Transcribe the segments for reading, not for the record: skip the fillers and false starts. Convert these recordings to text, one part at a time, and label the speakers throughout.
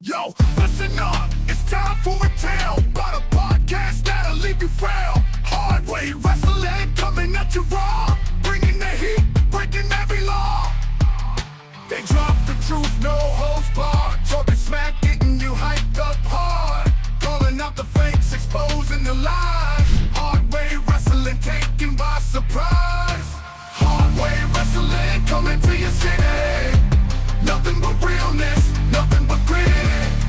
Speaker 1: Yo, listen up, it's time for a tale about a podcast that'll leave you frail. Hard way wrestling coming at you raw, bringing the heat, breaking every law. They drop the truth, no holds barred, talking smack, getting you hyped up hard, calling out the fakes, exposing the lies. Hard way wrestling taken by surprise. Hard way wrestling coming to your city. Nothing but realness, nothing but grit.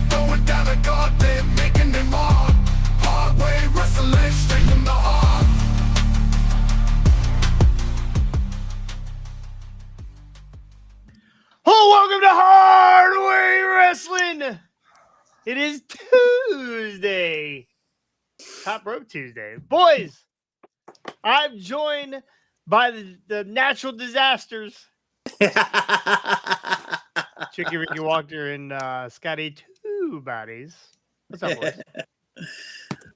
Speaker 1: Going down a gauntlet, making them mark. Hard way wrestling, straight from the heart.
Speaker 2: Oh, welcome to Hard Way Wrestling. It is Tuesday, Top Rope Tuesday. Boys, I'm joined by the natural disasters. Chicky Ricky Walker and Scotty Two Bodies. What's up, boys?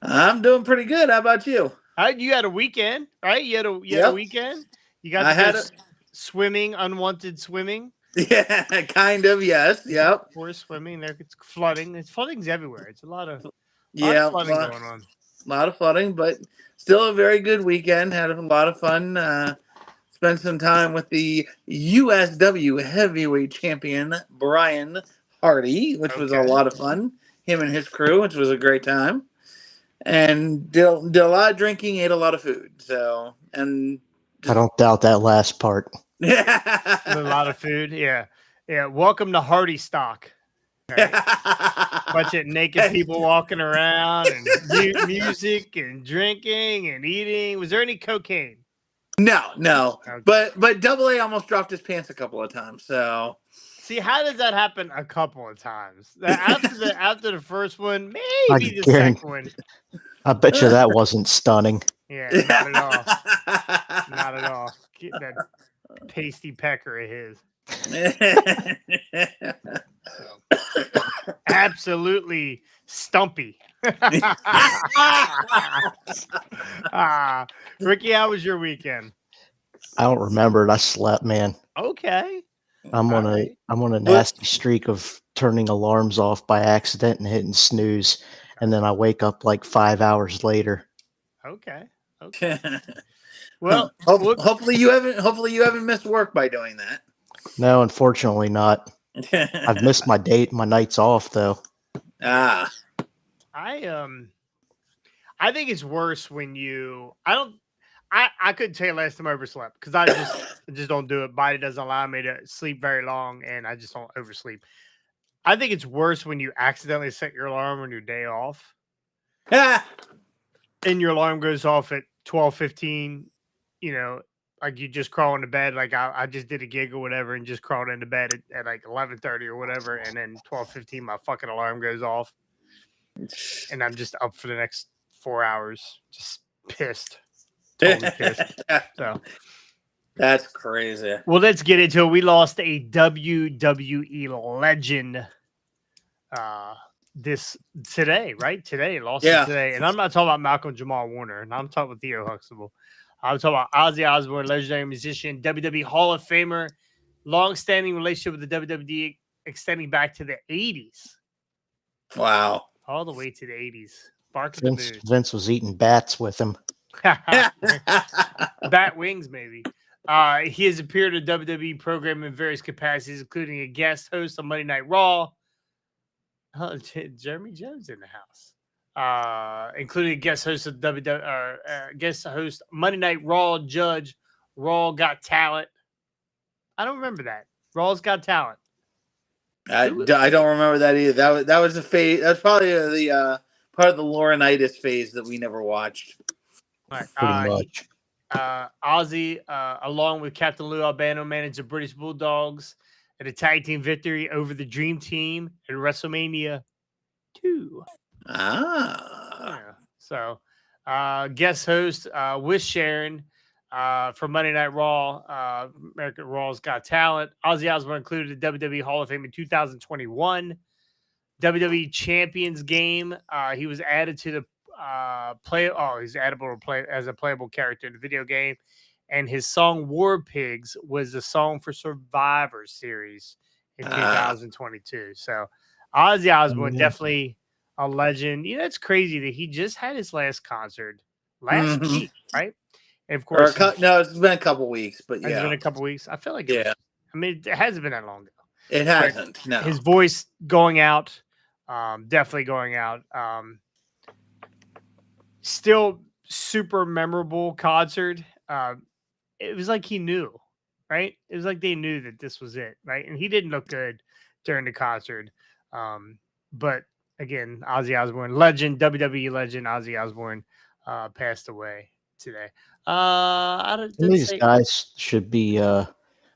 Speaker 3: I'm doing pretty good. How about you?
Speaker 2: You had a weekend, right? You had a weekend. You got swimming, unwanted swimming.
Speaker 3: Yeah, kind of. Yes. Yep.
Speaker 2: Of course, swimming. There, it's flooding. It's flooding's everywhere. It's a lot of
Speaker 3: flooding
Speaker 2: going on.
Speaker 3: A lot of flooding, but still a very good weekend. Had a lot of fun. Spent some time with the USW heavyweight champion Brian Hardy, which was a lot of fun. Him and his crew, which was a great time. And did a lot of drinking, ate a lot of food. So, and
Speaker 4: I don't doubt that last part.
Speaker 2: A lot of food, yeah. Welcome to Hardy Stock. Right? Bunch of naked people walking around, and music, and drinking, and eating. Was there any cocaine?
Speaker 3: No.
Speaker 2: Okay.
Speaker 3: But Double A almost dropped his pants a couple of times. So,
Speaker 2: see, how does that happen a couple of times? After the first one, maybe the second one.
Speaker 4: I bet you that wasn't stunning.
Speaker 2: Yeah, not at all. Not at all. Get that pasty pecker of his. Absolutely stumpy. Ricky, how was your weekend?
Speaker 4: I don't remember it. I slept, man.
Speaker 2: Okay.
Speaker 4: I'm on a nasty streak of turning alarms off by accident and hitting snooze, and then I wake up like 5 hours later.
Speaker 2: Okay. Well,
Speaker 3: hopefully you haven't missed work by doing that.
Speaker 4: No, unfortunately not. I've missed my nights off though.
Speaker 2: I think it's worse when I couldn't tell you last time I overslept because I just don't do it. Body doesn't allow me to sleep very long, and I just don't oversleep. I think it's worse when you accidentally set your alarm on your day off. And your alarm goes off at 12:15, like you just crawl into bed. Like I just did a gig or whatever and just crawled into bed at like 11:30 or whatever. And then 12:15, my fucking alarm goes off. And I'm just up for the next 4 hours, just pissed. Totally pissed. So
Speaker 3: that's crazy.
Speaker 2: Well, let's get into it. We lost a WWE legend today, right? Today, today. And I'm not talking about Malcolm Jamal Warner, and I'm talking about Theo Huxtable. I'm talking about Ozzy Osbourne, legendary musician, WWE Hall of Famer, long-standing relationship with the WWE extending back to the 80s.
Speaker 3: Wow.
Speaker 2: All the way to the 80s.
Speaker 4: Vince was eating bats with him.
Speaker 2: Bat wings, maybe. He has appeared in WWE program in various capacities, including a guest host on Monday Night Raw. Oh, Jeremy Jones in the house. Including guest host of guest host Monday Night Raw, Judge, Raw Got Talent. I don't remember that. Raw's Got Talent.
Speaker 3: I don't remember that either. That was a phase. That's probably the part of the Laurinaitis phase that we never watched.
Speaker 2: All right.
Speaker 4: Pretty much.
Speaker 2: Ozzy, along with Captain Lou Albano, managed the British Bulldogs at a tag team victory over the Dream Team at WrestleMania 2.
Speaker 3: Ah.
Speaker 2: Yeah. So, guest host with Sharon for Monday Night Raw, American Raw's Got Talent. Ozzy Osbourne included the WWE Hall of Fame in 2021. WWE Champions game. He was added to the he's addable to play as a playable character in the video game. And his song War Pigs was the song for Survivor Series in 2022. So Ozzy Osbourne,
Speaker 4: yeah.
Speaker 2: definitely a legend. It's crazy that he just had his last concert last
Speaker 3: Mhm.
Speaker 2: week, right? And of
Speaker 3: Or
Speaker 2: course,
Speaker 3: no, it's been a couple weeks, but
Speaker 2: has it
Speaker 3: yeah,
Speaker 2: been a couple weeks? I feel like it
Speaker 3: yeah,
Speaker 2: was. I mean, it hasn't been that long ago.
Speaker 3: it
Speaker 2: But
Speaker 3: hasn't. No,
Speaker 2: his voice going out, definitely going out. Still super memorable concert. It was like he knew, right? It was like they knew that this was it, right? And he didn't look good during the concert. But again, Ozzy Osbourne, legend, WWE legend, Ozzy Osbourne, passed away today. I didn't
Speaker 4: These
Speaker 2: say
Speaker 4: guys should be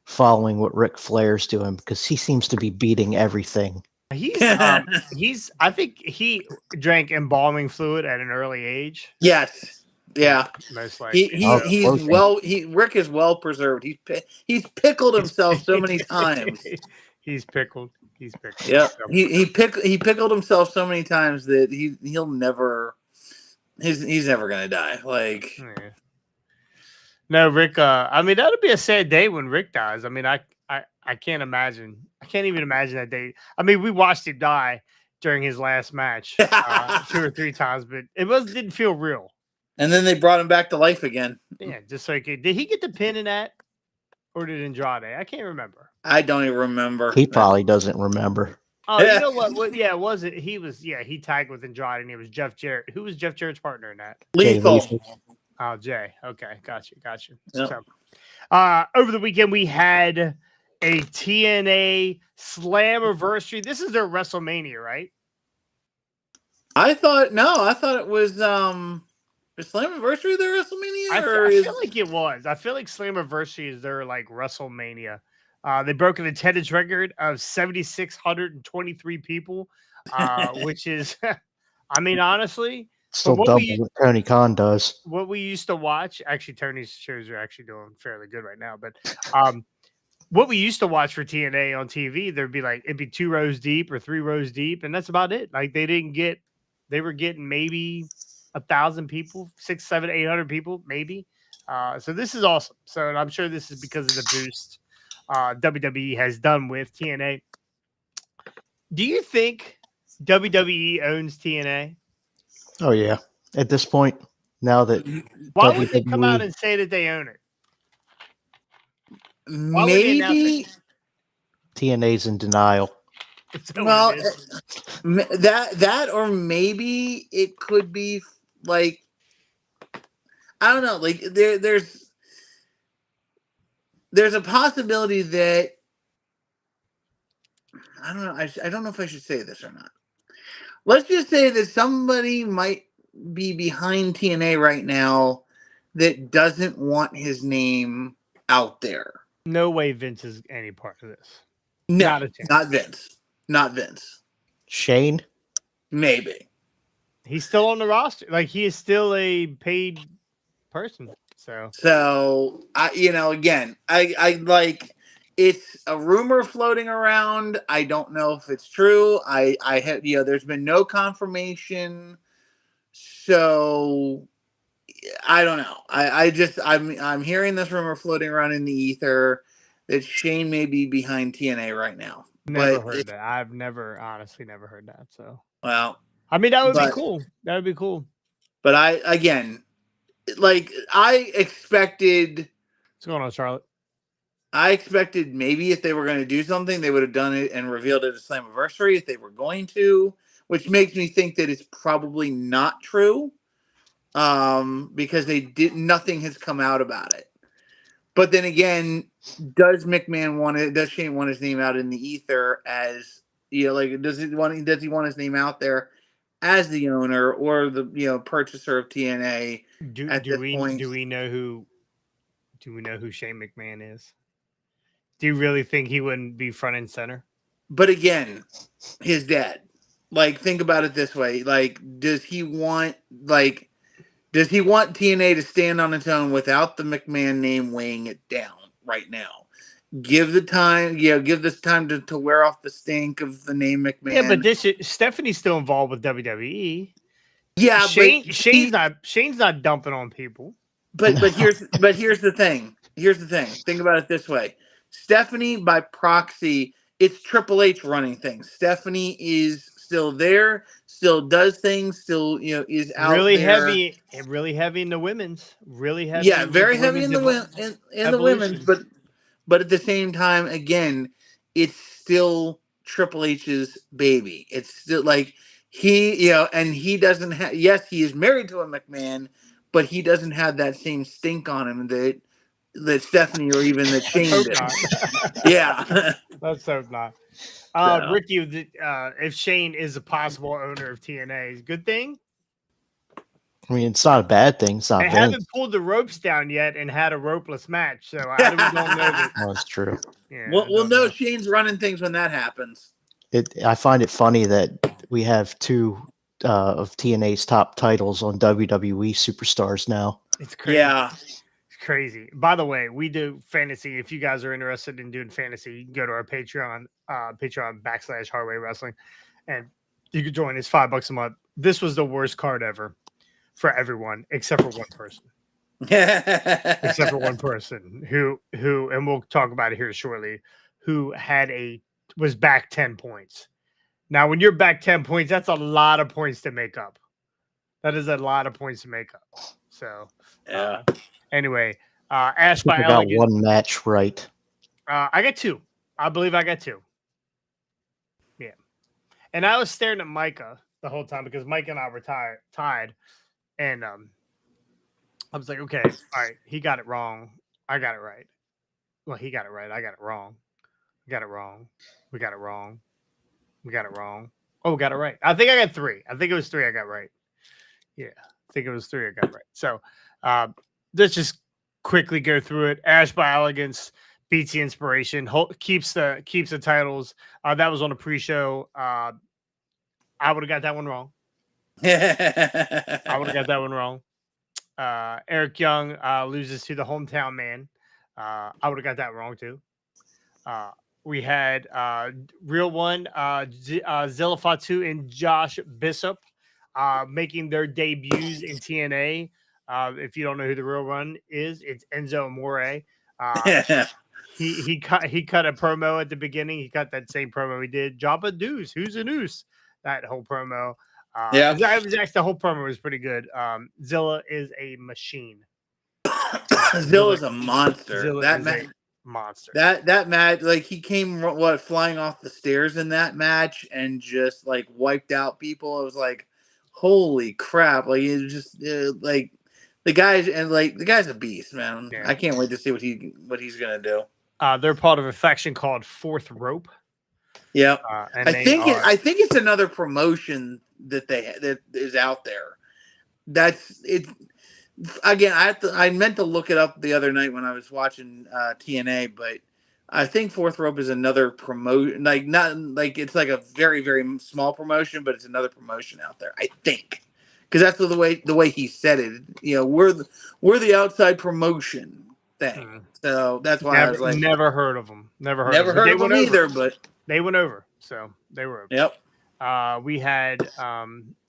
Speaker 4: following what Ric Flair's doing because he seems to be beating everything.
Speaker 2: he's I think he drank embalming fluid at an early age.
Speaker 3: yes, yeah.
Speaker 2: Most
Speaker 3: He
Speaker 2: likely.
Speaker 3: he
Speaker 4: Oh,
Speaker 2: So
Speaker 3: he's
Speaker 4: okay.
Speaker 3: well. Rick is well preserved. He's pickled
Speaker 2: he's
Speaker 3: himself so many times.
Speaker 2: he's pickled. He's pickled.
Speaker 3: Yeah,
Speaker 2: So,
Speaker 3: he pickled himself so many times that he'll never he's never gonna die. Like
Speaker 2: yeah. No, Rick. I mean, that'll be a sad day when Rick dies. I mean, I can't imagine. I can't even imagine that day. I mean, we watched him die during his last match 2 or 3 times, but didn't feel real.
Speaker 3: and then they brought him back to life again.
Speaker 2: Yeah, just like did he get the pin in that, or did Andrade? I can't remember.
Speaker 3: I don't even remember.
Speaker 4: He probably doesn't remember.
Speaker 2: Oh, you know what? Yeah, it wasn't. He was. Yeah, he tagged with Andrade, and it was Jeff Jarrett. Who was Jeff Jarrett's partner in that?
Speaker 4: Jay
Speaker 3: Lethal.
Speaker 4: Lethal.
Speaker 2: Oh, Jay. Okay, got you.
Speaker 3: Yep.
Speaker 2: So, over the weekend we had a TNA Slammerversary. This is their WrestleMania, right?
Speaker 3: I thought it was Slammerversary their WrestleMania.
Speaker 2: I feel like it was. I feel like Slammerversary is their like WrestleMania. They broke an attendance record of 7,623 people, which is, I mean, honestly,
Speaker 4: Still
Speaker 2: what
Speaker 4: double
Speaker 2: we-
Speaker 4: what Tony Khan does.
Speaker 2: what we used to watch. Actually, Tony's shows are actually doing fairly good right now. But what we used to watch for TNA on TV, it'd be 2 rows deep or 3 rows deep, and that's about it. Like they were getting maybe 1,000 people, 600, 700, 800 people, maybe. So this is awesome. So and I'm sure this is because of the boost WWE has done with TNA. Do you think WWE owns TNA?
Speaker 4: Oh yeah. At this point, now that
Speaker 2: Why would they come out
Speaker 4: WWE
Speaker 2: and say that they own it? Why would they announce
Speaker 3: maybe
Speaker 4: TNA's in denial.
Speaker 2: It's what
Speaker 3: well
Speaker 2: it is.
Speaker 3: that or maybe it could be like I don't know. Like there's a possibility that I don't know. I don't know if I should say this or not. Let's just say that somebody might be behind TNA right now that doesn't want his name out there.
Speaker 2: No way Vince is any part of this.
Speaker 3: No,
Speaker 2: Not a chance.
Speaker 3: not Vince. Not Vince.
Speaker 4: Shane?
Speaker 3: Maybe.
Speaker 2: He's still on the roster. Like he is still a paid person.
Speaker 3: So again, I like it's a rumor floating around. I don't know if it's true. I have there's been no confirmation. So I don't know. I'm hearing this rumor floating around in the ether that Shane may be behind TNA right now.
Speaker 2: Never heard that. I've honestly never heard that. So
Speaker 3: Well,
Speaker 2: I mean that would be cool. That would be cool.
Speaker 3: But I expected.
Speaker 2: What's going on, Charlotte?
Speaker 3: I expected maybe if they were going to do something, they would have done it and revealed it at Slammiversary if they were going to, which makes me think that it's probably not true, because nothing has come out about it. But then again, does Shane want his name out in the ether as does he want his name out there as the owner or the purchaser of TNA? Do
Speaker 2: we know who Shane McMahon is? Do you really think he wouldn't be front and center?
Speaker 3: But again, his dad. Like, think about it this way. Like, does he want TNA to stand on its own without the McMahon name weighing it down right now? Give this time to wear off the stink of the name McMahon.
Speaker 2: Yeah, but Stephanie's still involved with WWE.
Speaker 3: Yeah,
Speaker 2: Shane's not dumping on people.
Speaker 3: But here's the thing. Think about it this way. Stephanie, by proxy, it's Triple H running things. Stephanie is still there, still does things, still is out
Speaker 2: Really
Speaker 3: there.
Speaker 2: really heavy in the women's. Really heavy.
Speaker 3: Yeah,
Speaker 2: with
Speaker 3: very
Speaker 2: the
Speaker 3: heavy in
Speaker 2: women's
Speaker 3: in the women's,
Speaker 2: evolution.
Speaker 3: but at the same time, again, it's still Triple H's baby. It's still like he, and he doesn't have. Yes, he is married to a McMahon, but he doesn't have that same stink on him that Stephanie or even that
Speaker 2: Let's
Speaker 3: Shane
Speaker 2: hope
Speaker 3: did.
Speaker 2: not.
Speaker 3: Yeah.
Speaker 2: Let's hope not.
Speaker 3: So.
Speaker 2: Ricky, if Shane is a possible owner of TNA, good thing.
Speaker 4: I mean, it's not a bad thing. It's not
Speaker 2: They
Speaker 4: Vince.
Speaker 2: haven't pulled the ropes down yet and had a ropeless match, so I don't know that.
Speaker 4: Oh, that's true.
Speaker 2: Yeah,
Speaker 3: Well, no, Shane's running things when that happens.
Speaker 4: I find it funny that we have two of TNA's top titles on WWE superstars now.
Speaker 2: It's crazy.
Speaker 3: Yeah.
Speaker 2: It's crazy. By the way, we do fantasy. If you guys are interested in doing fantasy, you can go to our Patreon, Patreon.com/Hardway Wrestling, and you can join. It's $5 a month. This was the worst card ever for everyone except for one person. Except for one person who, and we'll talk about it here shortly, who was back 10 points. Now, when you're back 10 points, that's a lot of points to make up. That is a lot of points to make up. So,
Speaker 3: Yeah.
Speaker 2: Anyway, Ash by
Speaker 4: I got
Speaker 2: Elegant.
Speaker 4: one match right.
Speaker 2: I got two. I believe I got two. Yeah. And I was staring at Micah the whole time because Micah and I were tied. And I was like, okay, all right, he got it wrong. I got it right. Well, he got it right. I got it wrong. We got it wrong. We got it wrong. We got it wrong. Oh, we got it right. I think I got three. I think it was three I got right. Yeah. I think it was three I got right. So let's just quickly go through it. Ash by Elegance beats the Inspiration. Keeps the titles. That was on a pre-show. I would have got that one wrong. I would have got that one wrong. Eric Young loses to the Hometown Man. I would have got that wrong too. We had Real One, Zilla Fatu and Josh Bishop making their debuts in TNA. If you don't know who the Real One is, it's Enzo Amore. He cut a promo at the beginning. He cut that same promo he did. Jabba Deuce, who's a noose? That whole promo.
Speaker 3: Yeah.
Speaker 2: Actually, the whole promo was pretty good. Zilla is a machine.
Speaker 3: Zilla's a monster.
Speaker 2: Zilla
Speaker 3: That
Speaker 2: is
Speaker 3: match,
Speaker 2: a monster.
Speaker 3: that match, like he came flying off the stairs in that match and just like wiped out people. It was like, holy crap! Like it just like the guy's a beast, man.
Speaker 2: Yeah.
Speaker 3: I can't wait to see what he's gonna do.
Speaker 2: They're part of a faction called Fourth Rope.
Speaker 3: Yeah,
Speaker 2: and
Speaker 3: I think it's another promotion that is out there. That's it. Again, I meant to look it up the other night when I was watching TNA, but I think Fourth Rope is another promotion. Like not like it's like a very very small promotion, but it's another promotion out there. I think because that's the way he said it. We're the outside promotion thing. So that's why I was like,
Speaker 2: never heard of them. Never heard
Speaker 3: of them either. But
Speaker 2: they went over, so they were over.
Speaker 3: Yep.
Speaker 2: We had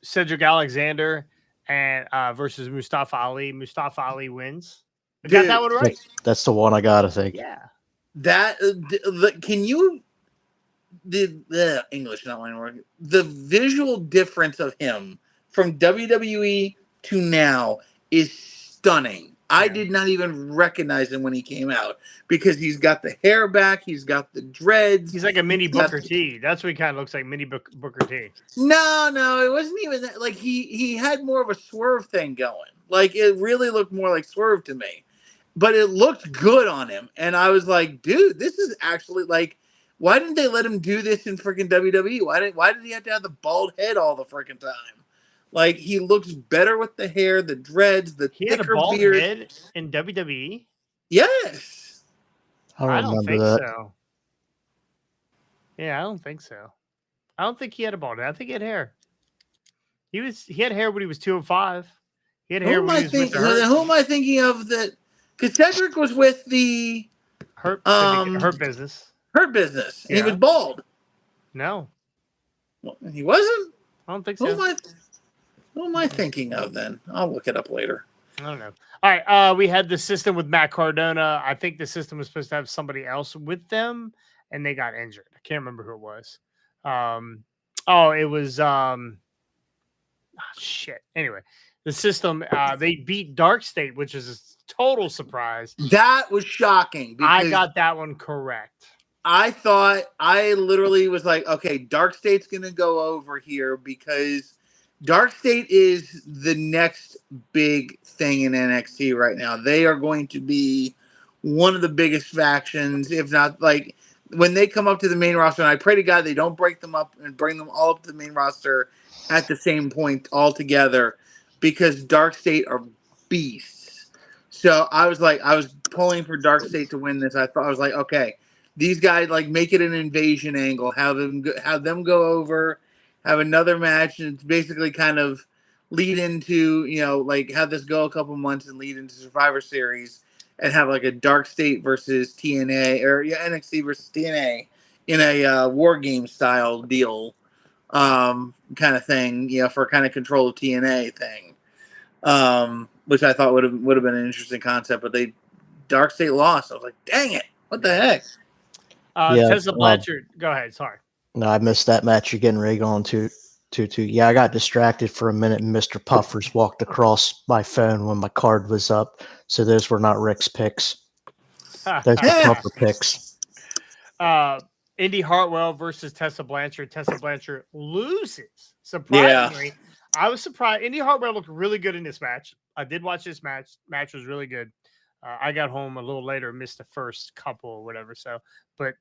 Speaker 2: Cedric Alexander and versus Mustafa Ali. Mustafa Ali wins. I got that one right.
Speaker 4: That's the one I got, I think.
Speaker 2: Yeah.
Speaker 3: That can you the English not one word. The visual difference of him from WWE to now is stunning. I did not even recognize him when he came out because he's got the hair back, he's got the dreads.
Speaker 2: He's like a mini Booker T. That's what he kind of looks like, mini Booker T.
Speaker 3: No, it wasn't even that. Like he had more of a Swerve thing going. Like it really looked more like Swerve to me, but it looked good on him. And I was like, dude, this is actually like, why didn't they let him do this in freaking WWE? Why did he have to have the bald head all the freaking time? Like he looks better with the hair, the dreads, the thicker beard. He had a bald
Speaker 2: head in WWE?
Speaker 3: Yes.
Speaker 2: I don't think so. Yeah, I don't think so. I don't think he had a bald head. I think he had hair. He had hair when he was 205. He had hair when he was with the Hurt.
Speaker 3: Who am I thinking of that? Because Cedric was with the
Speaker 2: Hurt Business.
Speaker 3: Hurt Business. And
Speaker 2: Yeah.
Speaker 3: he was bald.
Speaker 2: No.
Speaker 3: Well, he wasn't?
Speaker 2: I don't think so.
Speaker 3: Who am I thinking of then? I'll look it up later.
Speaker 2: I don't know. All right. We had the System with Matt Cardona. I think the System was supposed to have somebody else with them. and they got injured. I can't remember who it was. It was shit. Anyway, the system they beat Dark State, which is a total surprise.
Speaker 3: That was shocking
Speaker 2: I
Speaker 3: because
Speaker 2: got that one correct.
Speaker 3: I thought I literally was like, okay, Dark State's gonna go over here because Dark State is the next big thing in NXT right now. They are going to be one of the biggest factions, if not like when they come up to the main roster. And I pray to God they don't break them up and bring them all up to the main roster at the same point all together, because Dark State are beasts. So I was pulling for Dark State to win this. I was like, okay, these guys like make it an invasion angle, have them go over, have another match, and it's basically kind of lead into, like have this go a couple months and lead into Survivor Series and have like a Dark State versus TNA or NXT versus TNA in a war game style deal, kind of thing, for kind of control of TNA thing, which I thought would have been an interesting concept, but Dark State lost. I was like, dang it, what the heck?
Speaker 2: Tessa Blanchard, go ahead. Sorry.
Speaker 4: No, I missed that match. You're getting ready going to. Yeah, I got distracted for a minute, and Mr. Puffers walked across my phone when my card was up. So those were not Rick's picks. Those were Puffer picks.
Speaker 2: Indy Hartwell versus Tessa Blanchard. Tessa Blanchard loses. Surprisingly, yeah. I was surprised. Indy Hartwell looked really good in this match. I did watch this match. Match was really good. I got home a little later, missed the first couple or whatever. So, but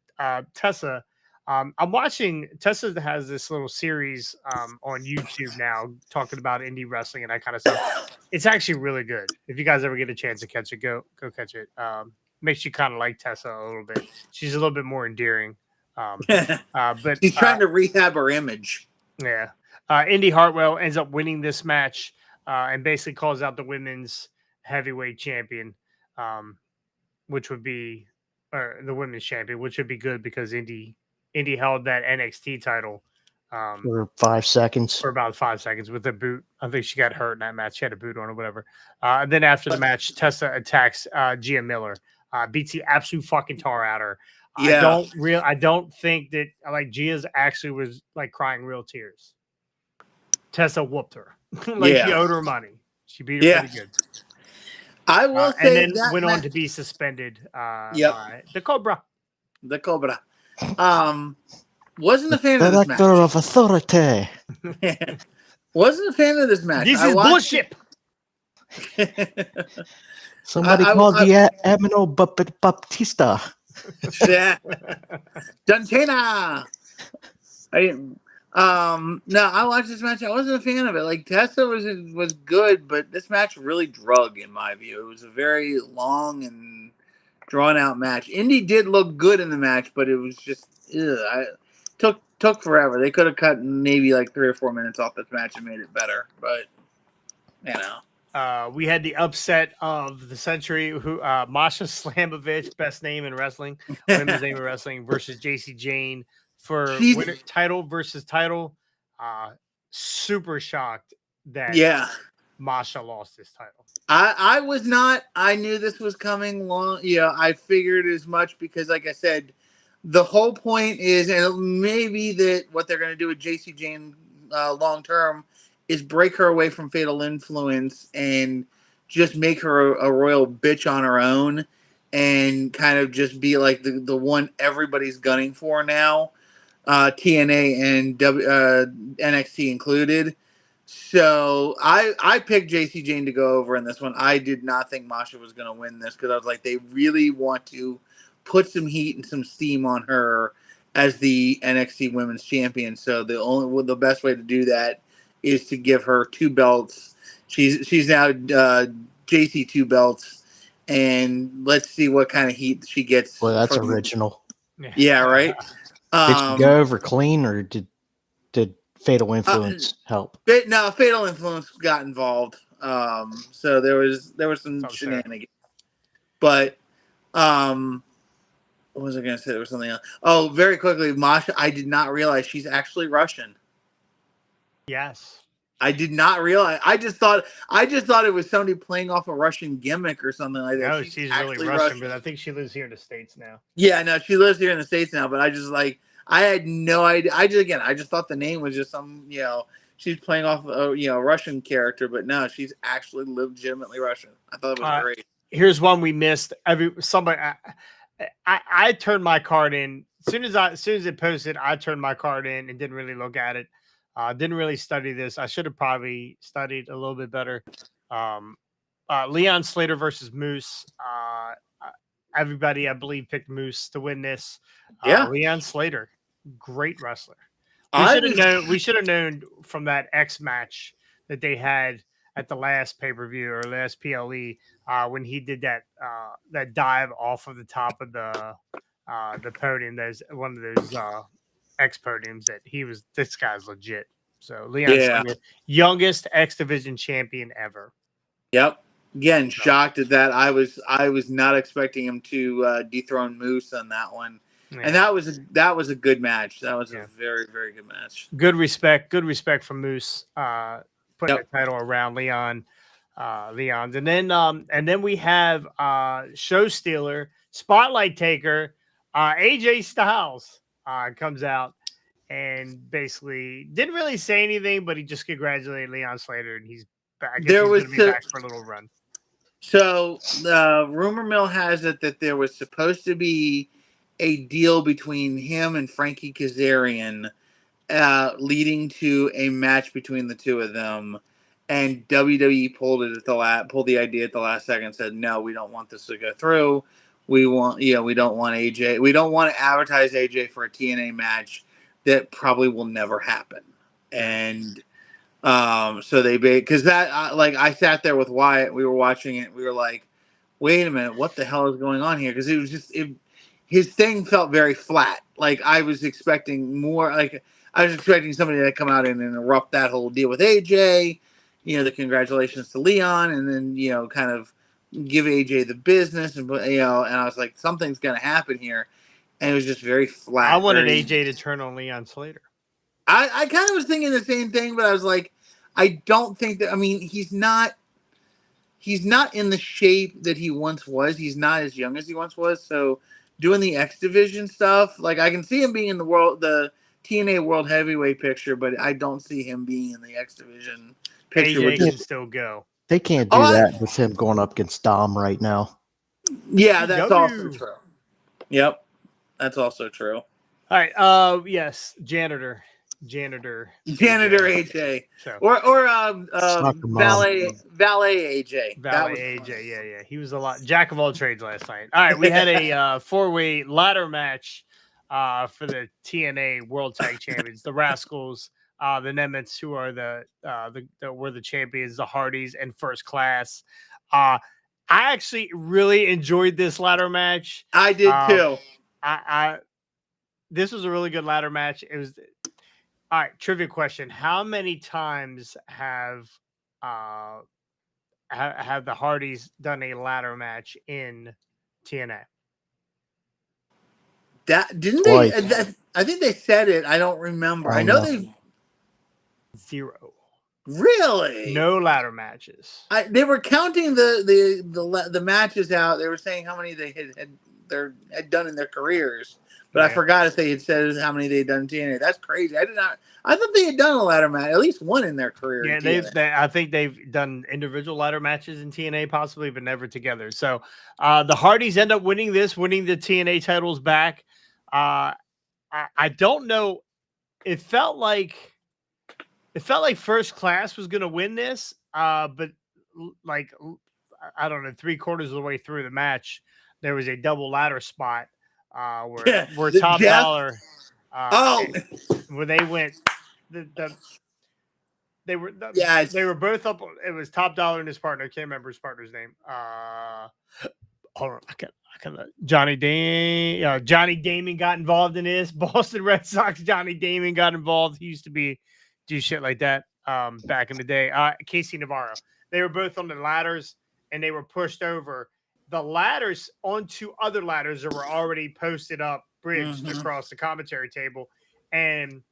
Speaker 2: Tessa, I'm watching. Tessa has this little series on YouTube now talking about indie wrestling and that kind of stuff. It's actually really good. If you guys ever get a chance to catch it, go catch it. Makes you kind of like Tessa a little bit. She's a little bit more endearing. But
Speaker 3: she's trying to rehab her image.
Speaker 2: Yeah. Indy Hartwell ends up winning this match and basically calls out the women's heavyweight champion. Which would be the women's champion, which would be good because Indy held that NXT title
Speaker 4: for 5 seconds.
Speaker 2: For about 5 seconds with a boot. I think she got hurt in that match. She had a boot on or whatever. And then after the match, Tessa attacks Gia Miller, beats the absolute fucking tar out of her.
Speaker 3: Yeah.
Speaker 2: I don't think that like Gia's actually was like crying real tears. Tessa whooped her. She owed her money. She beat her pretty good.
Speaker 3: I will say
Speaker 2: and then
Speaker 3: that
Speaker 2: went on to be suspended. By the Cobra.
Speaker 3: The Cobra. Wasn't a fan of this match.
Speaker 4: Director of authority.
Speaker 3: Wasn't a fan of this match.
Speaker 2: This is bullshit.
Speaker 4: Somebody called the Amino Baptista.
Speaker 3: Dantena. No, I watched this match. I wasn't a fan of it. Like Tessa was good, but this match really drug in my view. It was a very long and drawn out match. Indy did look good in the match, but it was just took forever. They could have cut maybe like 3 or 4 minutes off this match and made it better, but
Speaker 2: we had the upset of the century. Masha Slamovich, best name in wrestling, women's name in wrestling, versus JC Jane. For winner, title versus title, super shocked that Masha lost this title.
Speaker 3: I was not. I knew this was coming long. Yeah, I figured as much because, like I said, the whole point is, and maybe that what they're going to do with JC Jane long term is break her away from Fatal Influence and just make her a royal bitch on her own and kind of just be like the one everybody's gunning for now. TNA and NXT included. So I picked JC Jane to go over in this one. I did not think Masha was going to win this because I was like, they really want to put some heat and some steam on her as the NXT Women's Champion. So the best way to do that is to give her 2 belts. She's now JC 2 belts, and let's see what kind of heat she gets.
Speaker 4: Well, that's original.
Speaker 3: Yeah, right.
Speaker 4: Did she go over clean, or did Fatal Influence help?
Speaker 3: No, Fatal Influence got involved. So there was some shenanigans. But what was I going to say? There was something else. Oh, very quickly, Masha. I did not realize she's actually Russian.
Speaker 2: Yes,
Speaker 3: I did not realize. I just thought it was somebody playing off a Russian gimmick or something like that.
Speaker 2: No, she's really
Speaker 3: actually
Speaker 2: Russian, but I think she lives here in the States now.
Speaker 3: Yeah, no, she lives here in the States now. But I had no idea. I just thought the name was just some, she's playing off a Russian character, but no, she's actually legitimately Russian. I thought it was great.
Speaker 2: Here's one we missed. I turned my card in as soon as it posted. I turned my card in and didn't really look at it. Didn't really study this. I should have probably studied a little bit better. Leon Slater versus Moose. Everybody, I believe, picked Moose to win this.
Speaker 3: Yeah,
Speaker 2: Leon Slater, great wrestler. We should have known from that X match that they had at the last pay-per-view or last PLE when he did that dive off of the top of the podium. There's one of those X podiums that this guy's legit. So Leon Slater, youngest X Division champion ever.
Speaker 3: Yep. Again, shocked at that. I was not expecting him to dethrone Moose on that one. Yeah. And that was a good match. That was a very, very good match.
Speaker 2: Good respect from Moose, putting the title around Leon's. And then we have show stealer, spotlight taker, AJ Styles comes out and basically didn't really say anything, but he just congratulated Leon Slater, and he's back. He's going to be back for a little run.
Speaker 3: So rumor mill has it that there was supposed to be a deal between him and Frankie Kazarian leading to a match between the two of them, and WWE pulled the idea at the last second and said, no, we don't want this to go through. We don't want AJ. We don't want to advertise AJ for a TNA match that probably will never happen. And so because that I sat there with Wyatt, we were watching it, we were like, wait a minute, what the hell is going on here? Because it was just his thing felt very flat. Like I was expecting more. Like I was expecting somebody to come out and interrupt that whole deal with AJ. The congratulations to Leon, and then kind of give AJ the business, and and I was like, something's gonna happen here, and it was just very flat.
Speaker 2: I wanted AJ to turn on Leon Slater.
Speaker 3: I kind of was thinking the same thing, but I was like, I don't think that. I mean, he's not in the shape that he once was. He's not as young as he once was. So doing the X Division stuff, like I can see him being in the TNA World Heavyweight picture, but I don't see him being in the X Division picture.
Speaker 2: AJ can still go.
Speaker 4: They can't do that with him going up against Dom right now.
Speaker 3: Yeah, that's also true. Yep, that's also true.
Speaker 2: All right. Yes, janitor
Speaker 3: AJ, or valet AJ.
Speaker 2: Valet AJ, yeah. He was a lot jack of all trades last night. All right, we had a 4-way ladder match for the TNA World Tag Champions, the Rascals, the Nemets, who are were the champions, the Hardys, and First Class. I actually really enjoyed this ladder match.
Speaker 3: I did too.
Speaker 2: This was a really good ladder match. It was. All right, trivia question: how many times have the Hardys done a ladder match in TNA?
Speaker 3: That didn't they? I think they said it. I don't remember. I know they've
Speaker 2: 0.
Speaker 3: Really?
Speaker 2: No ladder matches.
Speaker 3: They were counting the matches out. They were saying how many they had done in their careers. But I forgot if they had said how many they had done in TNA. That's crazy. I thought they had done a ladder match, at least one in their career.
Speaker 2: Yeah, I think they've done individual ladder matches in TNA, possibly, but never together. So the Hardys end up winning the TNA titles back. I don't know. It felt like First Class was going to win this, but like I don't know, 3/4 of the way through the match, there was a double ladder spot. Where Top Dollar, where they went, they were both up. It was Top Dollar and his partner. I can't remember his partner's name. Hold on, I can Johnny Damon got involved in this. Boston Red Sox Johnny Damon got involved. He used to do shit like that back in the day. Casey Navarro. They were both on the ladders and they were pushed over the ladders onto other ladders that were already posted up, bridged across the commentary table. And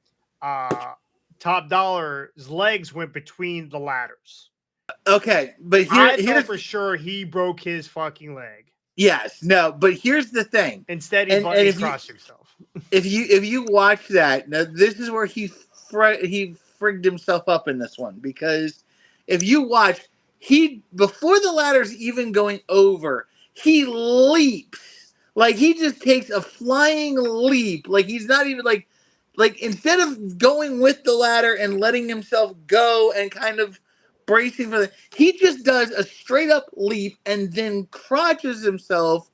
Speaker 2: Top Dollar's legs went between the ladders.
Speaker 3: Okay, but
Speaker 2: I
Speaker 3: here's
Speaker 2: thought for sure he broke his fucking leg.
Speaker 3: yes, no, but here's the thing.
Speaker 2: Instead, he
Speaker 3: And
Speaker 2: bunny
Speaker 3: if you
Speaker 2: crossed himself.
Speaker 3: if you watch that, now this is where he frigged himself up in this one, because if you watch, he before the ladder's even going over, he leaps. Like he just takes a flying leap. Like he's not even like instead of going with the ladder and letting himself go and kind of bracing for the, he just does a straight up leap and then crotches himself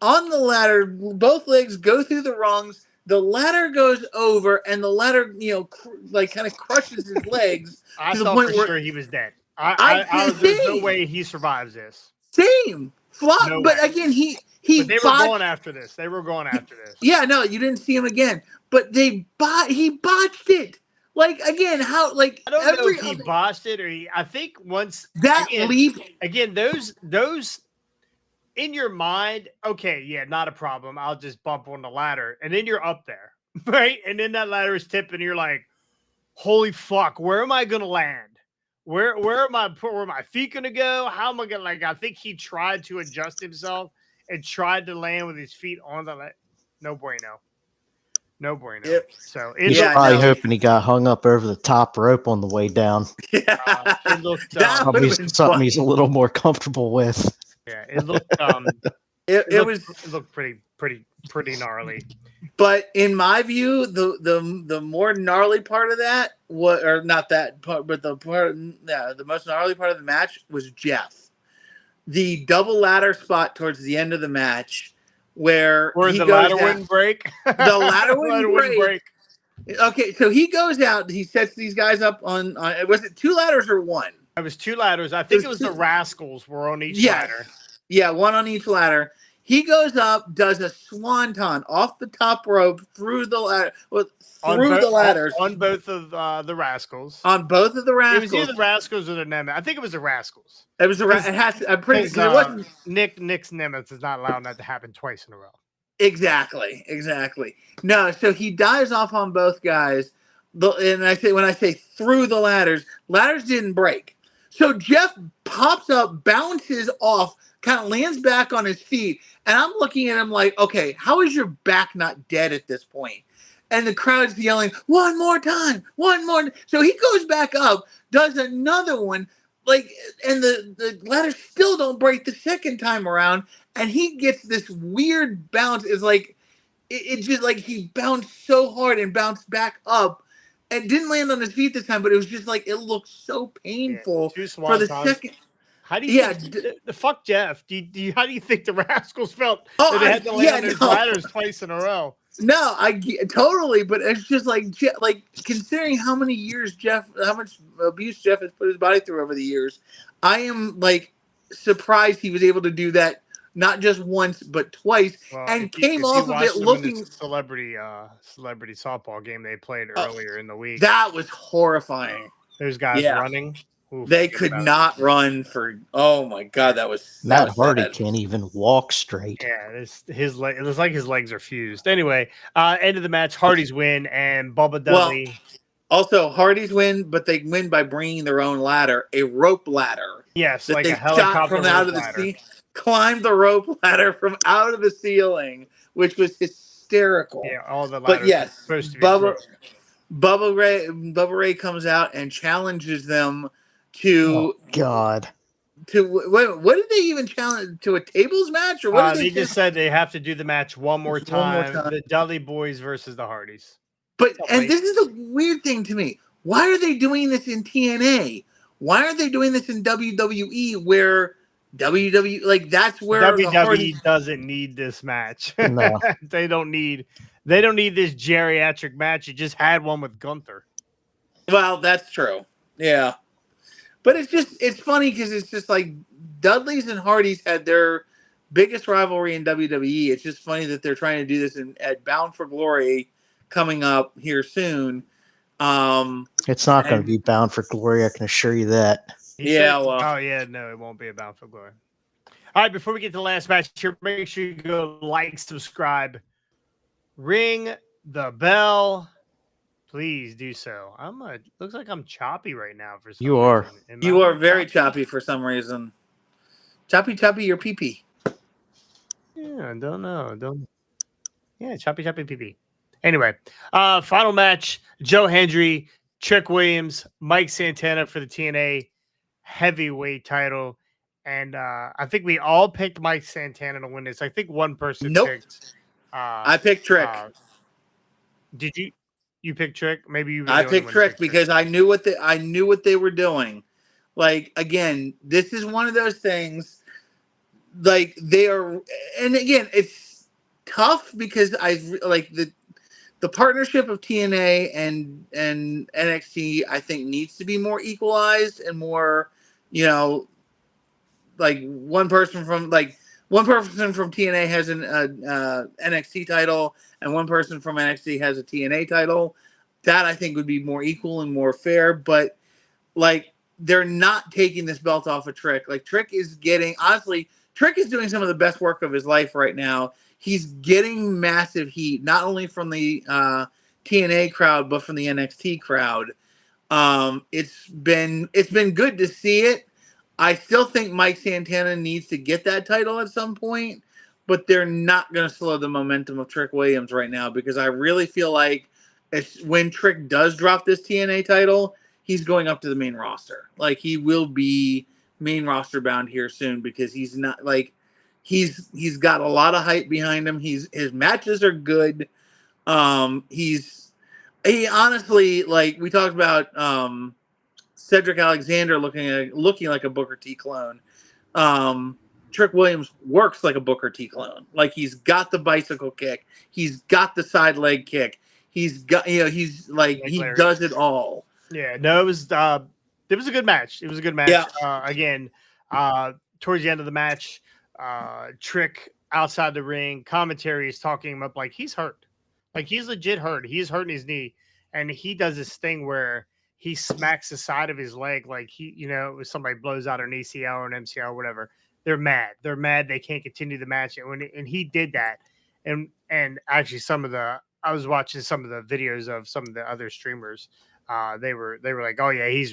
Speaker 3: on the ladder. Both legs go through the rungs. The ladder goes over, and the ladder, like kind of crushes his legs
Speaker 2: I
Speaker 3: to the
Speaker 2: thought
Speaker 3: point
Speaker 2: for
Speaker 3: where
Speaker 2: sure he was dead. There's no way he survives this.
Speaker 3: same flop.
Speaker 2: No
Speaker 3: but
Speaker 2: way.
Speaker 3: again, he
Speaker 2: But they were going after this. They were going after this.
Speaker 3: Yeah, no, you didn't see him again, but he botched it. Like again, how like
Speaker 2: I don't know if he botched it or I think once
Speaker 3: that leap
Speaker 2: again, those in your mind, okay, yeah, not a problem. I'll just bump on the ladder, and then you're up there, right? And then that ladder is tipping, and you're like, "Holy fuck, where am I gonna land? Where are my feet gonna go? How am I gonna like?" I think he tried to adjust himself and tried to land with his feet on the no bueno. No bueno.
Speaker 3: Yep.
Speaker 2: So
Speaker 4: He's probably hoping he got hung up over the top rope on the way down.
Speaker 2: It looked
Speaker 4: something he's a little more comfortable with.
Speaker 2: Yeah, it looked it looked pretty gnarly.
Speaker 3: But in my view, the more gnarly part of that was, or not that part, but the most gnarly part of the match was Jeff. The double ladder spot towards the end of the match where
Speaker 2: the ladder wouldn't break.
Speaker 3: The ladder wouldn't break. Okay, so he goes out, he sets these guys up on was it 2 ladders or 1?
Speaker 2: It was 2 ladders. I think it was the Rascals were on each ladder.
Speaker 3: Yeah, 1 on each ladder. He goes up, does a swanton off the top rope through the ladder, the ladders
Speaker 2: on both of the Rascals.
Speaker 3: On both of the Rascals.
Speaker 2: It was either the Rascals or the Nemeth. I think it was the Rascals.
Speaker 3: It was it has. I'm pretty sure it wasn't.
Speaker 2: Nick's Nemeth is not allowing that to happen twice in a row.
Speaker 3: Exactly. No, so he dives off on both guys. And when I say through the ladders didn't break. So Jeff pops up, bounces off, kind of lands back on his feet, and I'm looking at him like, okay, how is your back not dead at this point? And the crowd's yelling, one more time. So he goes back up, does another one, and the ladders still don't break the second time around, and he gets this weird bounce. It's like it just like he bounced so hard and bounced back up and didn't land on his feet this time, but it was just like it looked so painful for the second.
Speaker 2: How do you think the fuck Jeff? How do you think the Rascals felt that they had to land on those ladders twice in a row?
Speaker 3: No, I totally, but it's just like considering how much abuse Jeff has put his body through over the years, I am like surprised he was able to do that not just once but twice, and came off of it looking
Speaker 2: celebrity softball game they played earlier in the week.
Speaker 3: That was horrifying.
Speaker 2: Those guys running.
Speaker 3: Oof, they could not run for. Oh my god, that was
Speaker 4: Matt Hardy can't even walk straight.
Speaker 2: Yeah, his leg. It looks like his legs are fused. Anyway, end of the match. Hardy's win and Bubba Dudley.
Speaker 3: Well, also Hardy's win, but they win by bringing their own ladder, a rope ladder.
Speaker 2: Yes, like a helicopter
Speaker 3: from out of the sea. Climbed the rope ladder from out of the ceiling, which was hysterical.
Speaker 2: Yeah, all the ladders.
Speaker 3: But yes,
Speaker 2: supposed to be
Speaker 3: Bubba Ray comes out and challenges them to
Speaker 4: what
Speaker 3: did they even challenge to a tables match or what?
Speaker 2: They just said they have to do the match one more time. The Dudley Boys versus the Hardys.
Speaker 3: But this is the weird thing to me. Why are they doing this in TNA? Why are they doing this in WWE where WWE that's where
Speaker 2: WWE doesn't need this match.
Speaker 4: No.
Speaker 2: They don't need this geriatric match. You just had one with Gunther.
Speaker 3: Well, that's true. Yeah. But it's funny because it's just like Dudley's and Hardys had their biggest rivalry in WWE. It's just funny that they're trying to do this at Bound for Glory coming up here soon.
Speaker 4: It's not going to be Bound for Glory, I can assure you that.
Speaker 2: Oh yeah, no, it won't be a Bound for Glory. All right, before we get to the last match here, make sure you go like, subscribe, ring the bell, please do so. Looks like I'm choppy right now for some
Speaker 4: You are.
Speaker 2: reason. Am
Speaker 3: You
Speaker 2: I
Speaker 3: are very choppy for some reason. Choppy, your pee-pee.
Speaker 2: Yeah, I don't know. Yeah, choppy pee. Anyway, final match: Joe Hendry, Trick Williams, Mike Santana for the TNA heavyweight title. And I think we all picked Mike Santana to win this. I think one person
Speaker 3: Nope.
Speaker 2: picked.
Speaker 3: I picked Trick.
Speaker 2: Did you? You picked Trick? Maybe you were
Speaker 3: I
Speaker 2: the only
Speaker 3: picked
Speaker 2: one.
Speaker 3: Trick because I knew what they were doing. Like, again, this is one of those things. Like, they are, and again, it's tough because I like the partnership of TNA and NXT. I think needs to be more equalized and more, you know, like one person from TNA has an NXT title and one person from NXT has a TNA title. That I think would be more equal and more fair. But like, they're not taking this belt off of Trick. Like, Trick is doing some of the best work of his life right now. He's getting massive heat, not only from the TNA crowd but from the NXT crowd. It's been good to see it. I still think Mike Santana needs to get that title at some point, but they're not going to slow the momentum of Trick Williams right now, because I really feel like when Trick does drop this TNA title, he's going up to the main roster. Like, he will be main roster bound here soon, because he's not like he's got a lot of hype behind him. His matches are good. He honestly, like we talked about, Cedric Alexander looking like a Booker T clone. Trick Williams works like a Booker T clone. Like, he's got the bicycle kick, he's got the side leg kick, he's got, he's like, he does it all.
Speaker 2: Yeah, no, it was a good match. It was a good match.
Speaker 3: Yeah.
Speaker 2: Again, towards the end of the match, Trick outside the ring, commentary is talking him up like he's hurt. Like, he's legit hurt. He's hurting his knee. And he does this thing where he smacks the side of his leg like if somebody blows out an ACL or an MCL or whatever. They're mad. They can't continue the match. And he did that. And actually I was watching some of the videos of some of the other streamers. They were like, oh yeah, he's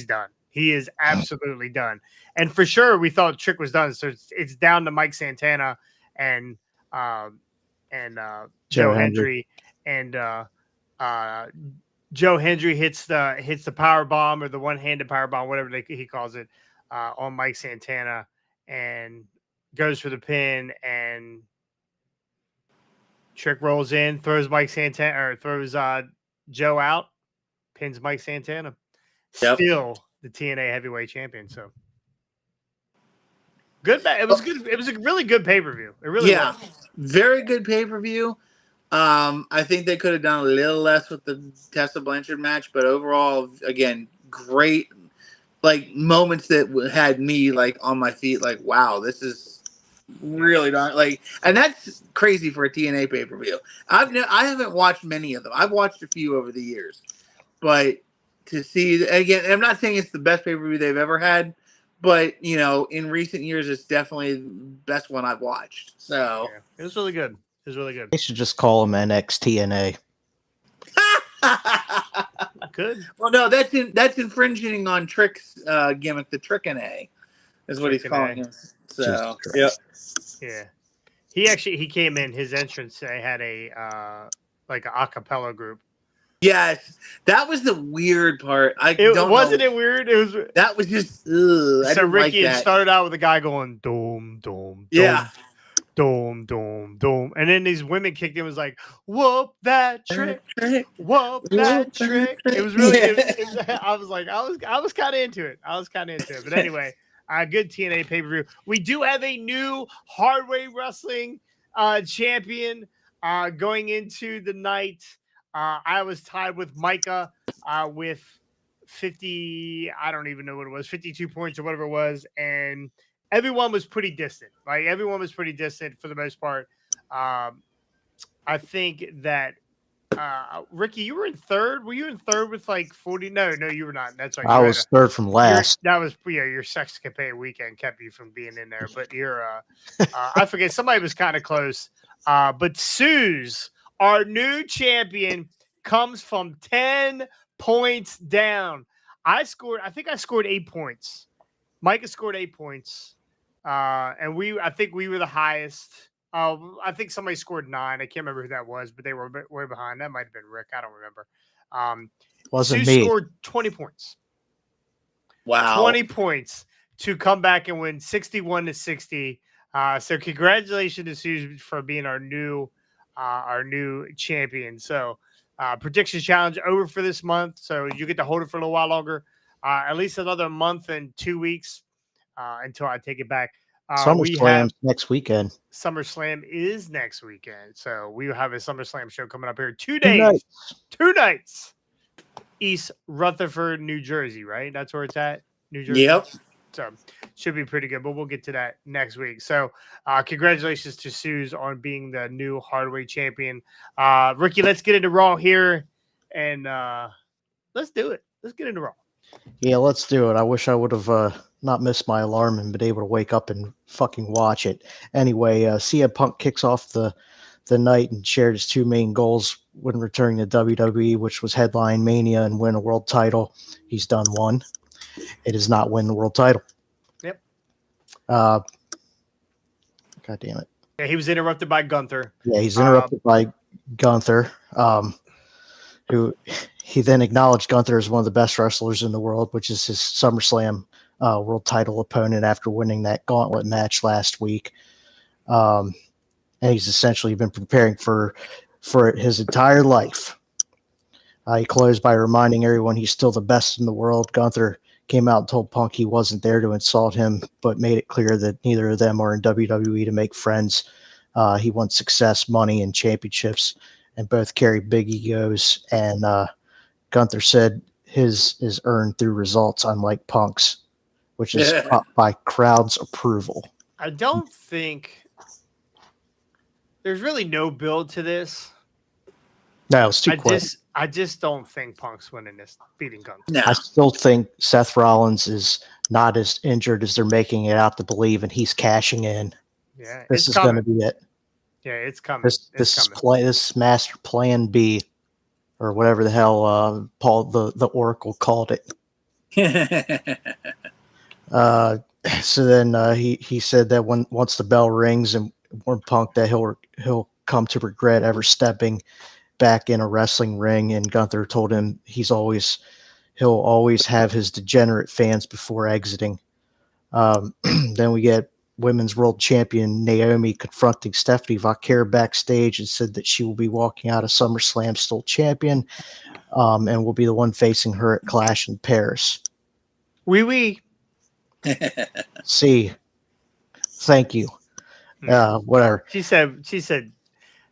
Speaker 2: done. He is absolutely done. And for sure, we thought Trick was done. So it's down to Mike Santana and Joe Hendry. And Joe Hendry hits the power bomb, or the one-handed power bomb, whatever he calls it, on Mike Santana, and goes for the pin. And Trick rolls in, throws Joe out, pins Mike Santana.
Speaker 3: Yep.
Speaker 2: Still the TNA heavyweight champion. So good. It was good. It was a really good pay-per-view. It really was.
Speaker 3: Very good pay-per-view. I think they could have done a little less with the Tessa Blanchard match, but overall, again, great, like, moments that had me like on my feet, like, wow, this is really not like, and that's crazy for a TNA pay-per-view. I haven't watched many of them. I've watched a few over the years, but to see, again, I'm not saying it's the best pay-per-view they've ever had, but in recent years, it's definitely the best one I've watched. So
Speaker 2: yeah, it was really good. It was really good.
Speaker 4: They should just call him NXTNA.
Speaker 2: Good.
Speaker 3: Well, no, that's infringing on Trick's gimmick. The Trick-NA is what he's calling him. So,
Speaker 2: yeah. He came in. His entrance had a like an a cappella group.
Speaker 3: Yes, that was the weird part.
Speaker 2: Wasn't it weird? It was.
Speaker 3: That was just.
Speaker 2: So Ricky had started out with a guy going dome, dome,
Speaker 3: yeah,
Speaker 2: dome, dome, dome, and then these women kicked in. Was like, whoop that trick, whoop that trick. It was really.
Speaker 3: Yeah.
Speaker 2: I was kind of into it. But anyway, good TNA pay per view. We do have a new Hardway Wrestling champion going into the night. I was tied with Micah with 50. I don't even know what it was, 52 points or whatever it was, and everyone was pretty distant. Like, everyone was pretty distant for the most part. I think that Ricky, you were in third. Were you in third with like 40? No, you were not. That's right.
Speaker 4: I was third from last.
Speaker 2: That was your sex capay weekend kept you from being in there. But you're I forget, somebody was kind of close. But Suze, our new champion, comes from 10 points down. I think I scored 8 points. Micah scored 8 points. And I think we were the highest. I think somebody scored 9. I can't remember who that was, but they were way behind. That might have been Rick. I don't remember.
Speaker 4: Wasn't
Speaker 2: Sue
Speaker 4: me.
Speaker 2: scored 20 points.
Speaker 3: Wow.
Speaker 2: 20 points to come back and win 61-60. So congratulations to Sue for being our new champion. So prediction challenge over for this month. So you get to hold it for a little while longer, at least another month and 2 weeks until I take it back.
Speaker 4: SummerSlam's next weekend.
Speaker 2: SummerSlam is next weekend. So we will have a SummerSlam show coming up here 2
Speaker 4: 2
Speaker 2: days,
Speaker 4: nights.
Speaker 2: 2 nights. East Rutherford, New Jersey, right? That's where it's at, New Jersey.
Speaker 3: Yep.
Speaker 2: So should be pretty good, but we'll get to that next week. So congratulations to Suze on being the new hardweight champion. Ricky, let's get into Raw here, and let's do it. Let's get into Raw.
Speaker 4: Yeah, let's do it. I wish I would have not missed my alarm and been able to wake up and fucking watch it. Anyway, CM Punk kicks off the night and shared his 2 main goals when returning to WWE, which was headline Mania and win a world title. He's done one. It is not win the world title.
Speaker 2: Yep.
Speaker 4: God damn it.
Speaker 2: Yeah, he was interrupted by Gunther.
Speaker 4: Yeah, he's interrupted by Gunther, who he then acknowledged Gunther as one of the best wrestlers in the world, which is his SummerSlam world title opponent after winning that gauntlet match last week. And he's essentially been preparing for it his entire life. He closed by reminding everyone he's still the best in the world. Gunther came out and told Punk he wasn't there to insult him, but made it clear that neither of them are in WWE to make friends. He wants success, money, and championships, and both carry big egos. And Gunther said his is earned through results, unlike Punk's, which is by crowd's approval.
Speaker 2: I don't think there's really no build to this.
Speaker 4: No, it's too quick.
Speaker 2: I just don't think Punk's winning this, beating Gunther.
Speaker 3: No.
Speaker 4: I still think Seth Rollins is not as injured as they're making it out to believe, and he's cashing in.
Speaker 2: Yeah,
Speaker 4: This is going to be it.
Speaker 2: Yeah, it's coming.
Speaker 4: This master plan B, or whatever the hell Paul the Oracle called it. So then he said that once the bell rings and warned Punk that he'll come to regret ever stepping back in a wrestling ring, and Gunther told him he'll always have his degenerate fans before exiting. Then we get Women's World Champion Naomi confronting Stephanie Vaquer backstage and said that she will be walking out of SummerSlam still champion, and will be the one facing her at Clash in Paris.
Speaker 2: Oui.
Speaker 4: See, thank you. Whatever.
Speaker 2: She said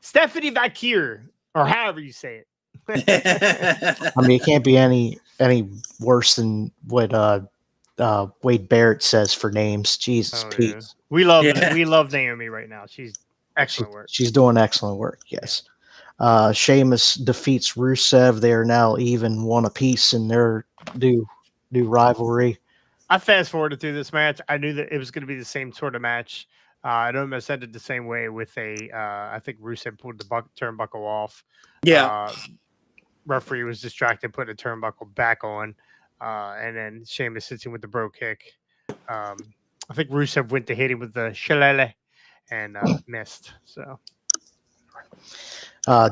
Speaker 2: Stephanie Vaquer, or however you say it.
Speaker 4: I mean, it can't be any worse than what Wade Barrett says for names. Jesus, Pete.
Speaker 2: Yeah. We love Naomi right now. She's excellent work.
Speaker 4: She's doing excellent work. Yes. Sheamus defeats Rusev. They are now even one apiece in their new rivalry.
Speaker 2: I fast forwarded through this match. I knew that it was going to be the same sort of match. I don't know. Said it the same way with I think Rusev pulled the turnbuckle off.
Speaker 3: Yeah.
Speaker 2: Referee was distracted, putting the turnbuckle back on, and then Sheamus hits him with the bro kick. I think Rusev went to hit him with the shillelagh and missed. So,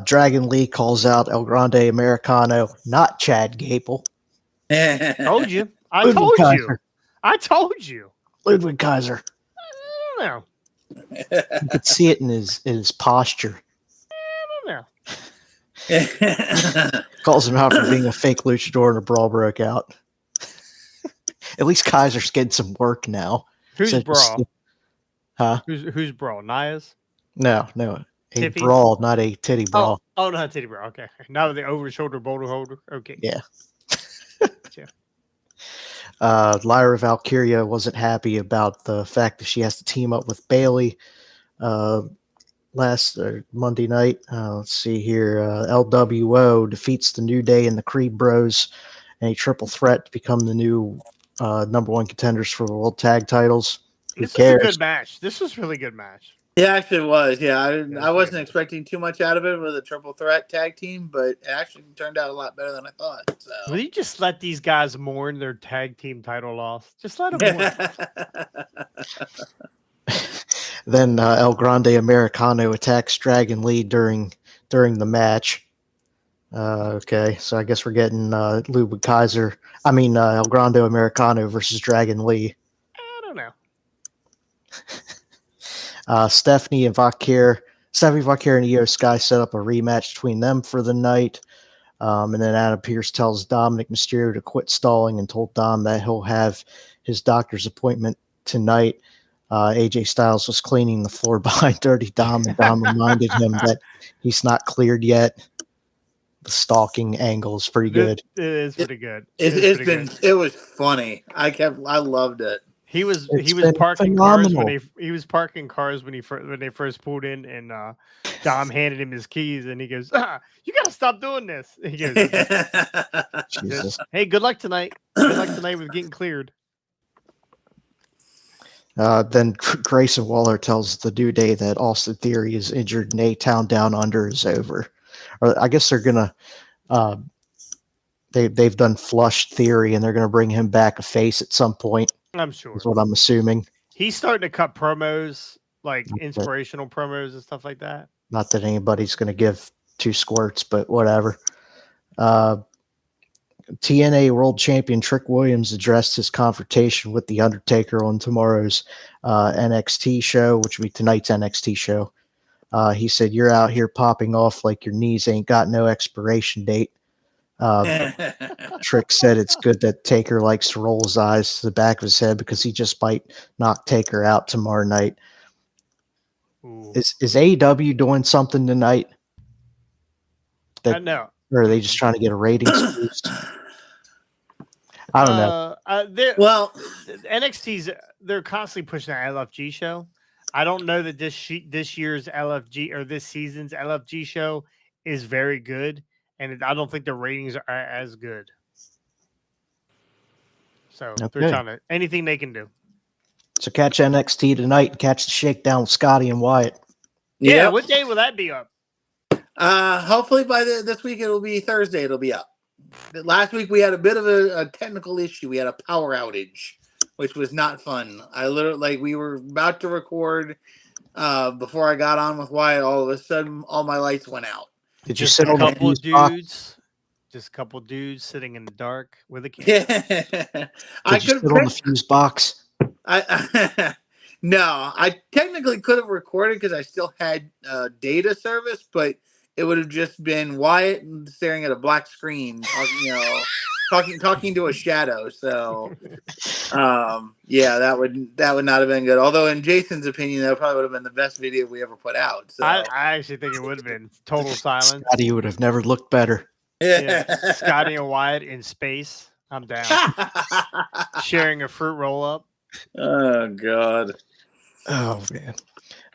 Speaker 4: Dragon Lee calls out El Grande Americano, not Chad Gable.
Speaker 2: Told you. I told you.
Speaker 4: Ludwig Kaiser.
Speaker 2: I don't know.
Speaker 4: You could see it in his posture.
Speaker 2: I don't know.
Speaker 4: Calls him out for being a fake luchador and a brawl broke out. At least Kaiser's getting some work now.
Speaker 2: Who's brawl?
Speaker 4: Huh?
Speaker 2: Who's brawl? Naya's?
Speaker 4: No. A
Speaker 2: Tiffy?
Speaker 4: brawl, not a titty brawl.
Speaker 2: Oh, not titty brawl. Okay. Not the over-shoulder boulder holder. Okay.
Speaker 4: Yeah.
Speaker 2: Gotcha.
Speaker 4: Lyra Valkyria wasn't happy about the fact that she has to team up with Bailey last Monday night. Let's see here. LWO defeats the New Day and the Creed Bros in a triple threat to become the new number one contenders for the World Tag Titles.
Speaker 2: This is a good match. This was a really good match.
Speaker 3: It actually was. Yeah, I
Speaker 2: was
Speaker 3: wasn't
Speaker 2: pretty
Speaker 3: expecting too much out of it with a triple threat tag team, but it actually turned out a lot better than I thought.
Speaker 2: Will
Speaker 3: So
Speaker 2: you just let these guys mourn their tag team title loss? Just let them mourn.
Speaker 4: Then El Grande Americano attacks Dragon Lee during the match. Okay, so I guess we're getting Ludwig Kaiser. El Grande Americano versus Dragon Lee.
Speaker 2: I don't know.
Speaker 4: Stephanie Vakir and Io Sky set up a rematch between them for the night. And then Adam Pearce tells Dominic Mysterio to quit stalling and told Dom that he'll have his doctor's appointment tonight. AJ Styles was cleaning the floor behind Dirty Dom, and Dom reminded him that he's not cleared yet. The stalking angle is pretty good.
Speaker 2: It is pretty good.
Speaker 3: It was funny. I loved it.
Speaker 2: He was
Speaker 4: It's
Speaker 2: parking
Speaker 4: phenomenal.
Speaker 2: cars when they first pulled in, and Dom handed him his keys, and he goes, "You got to stop doing this." He goes,
Speaker 4: Jesus.
Speaker 2: "Hey, good luck tonight. Good luck tonight with getting cleared."
Speaker 4: Then Grayson Waller tells the New Day that Austin Theory is injured and A-Town Down Under is over. Or I guess they're gonna they've done Flush Theory and they're gonna bring him back a face at some point.
Speaker 2: I'm sure.
Speaker 4: Is what I'm assuming.
Speaker 2: He's starting to cut promos, like inspirational promos and stuff like that.
Speaker 4: Not that anybody's gonna give 2 squirts, but whatever. TNA World Champion Trick Williams addressed his confrontation with The Undertaker on tomorrow's NXT show, which will be tonight's NXT show. He said, "You're out here popping off like your knees ain't got no expiration date." Trick said it's good that Taker likes to roll his eyes to the back of his head because he just might knock Taker out tomorrow night.
Speaker 2: Ooh.
Speaker 4: Is AEW doing something tonight?
Speaker 2: No.
Speaker 4: Or are they just trying to get a ratings boost? I don't know.
Speaker 3: Well,
Speaker 2: NXT's they're constantly pushing that LFG show. I don't know that this year's LFG or this season's LFG show is very good, and I don't think the ratings are as good. So they're trying to anything they can do.
Speaker 4: So catch NXT tonight and catch the shakedown with Scotty and Wyatt.
Speaker 2: Yeah,
Speaker 3: yep.
Speaker 2: what day will that be up?
Speaker 3: Hopefully by this week it'll be Thursday. It'll be up. Last week we had a bit of a technical issue. We had a power outage, which was not fun. We were about to record before I got on with Wyatt. All of a sudden, all my lights went out.
Speaker 4: Did you
Speaker 2: Just
Speaker 4: sit
Speaker 2: a
Speaker 4: on the
Speaker 2: couple
Speaker 4: fuse box?
Speaker 2: dudes? Just a couple dudes sitting in the dark with a camera.
Speaker 3: Yeah.
Speaker 4: Did you sit on the fuse box?
Speaker 3: No, I technically could have recorded because I still had data service, but it would have just been Wyatt staring at a black screen, talking to a shadow. So, yeah, that would not have been good. Although, in Jason's opinion, that probably would have been the best video we ever put out. So.
Speaker 2: I actually think it would have been total silence.
Speaker 4: Scotty would have never looked better.
Speaker 2: Yeah, Scotty and Wyatt in space. I'm down. Sharing a fruit roll up.
Speaker 3: Oh God.
Speaker 4: Oh man.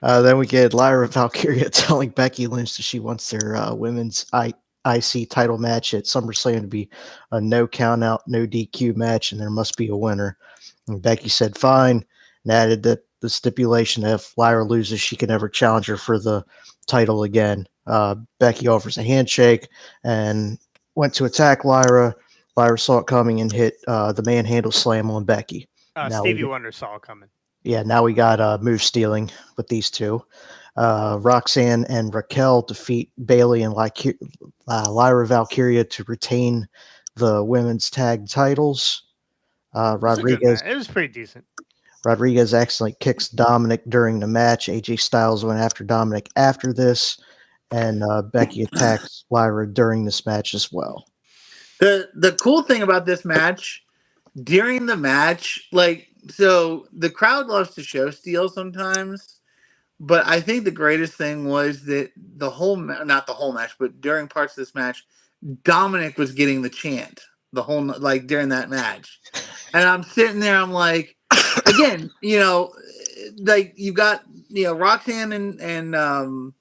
Speaker 4: Then we get Lyra Valkyria telling Becky Lynch that she wants their women's IC title match at SummerSlam to be a no count out, no DQ match, and there must be a winner. And Becky said fine, and added that the stipulation that if Lyra loses, she can never challenge her for the title again. Becky offers a handshake and went to attack Lyra. Lyra saw it coming and hit the manhandle slam on Becky.
Speaker 2: Stevie Wonder saw it coming.
Speaker 4: Yeah, now we got move stealing with these two. Roxanne and Raquel defeat Bailey and Lyra Valkyria to retain the women's tag titles. Rodriguez.
Speaker 2: It was pretty decent.
Speaker 4: Rodriguez accidentally kicks Dominic during the match. AJ Styles went after Dominic after this, and Becky attacks Lyra during this match as well.
Speaker 3: The cool thing about this match, during the match, so the crowd loves to show steal sometimes, but I think the greatest thing was that not the whole match, but during parts of this match, Dominic was getting the chant during that match. And I'm sitting there, I'm like, again, you got, Roxanne and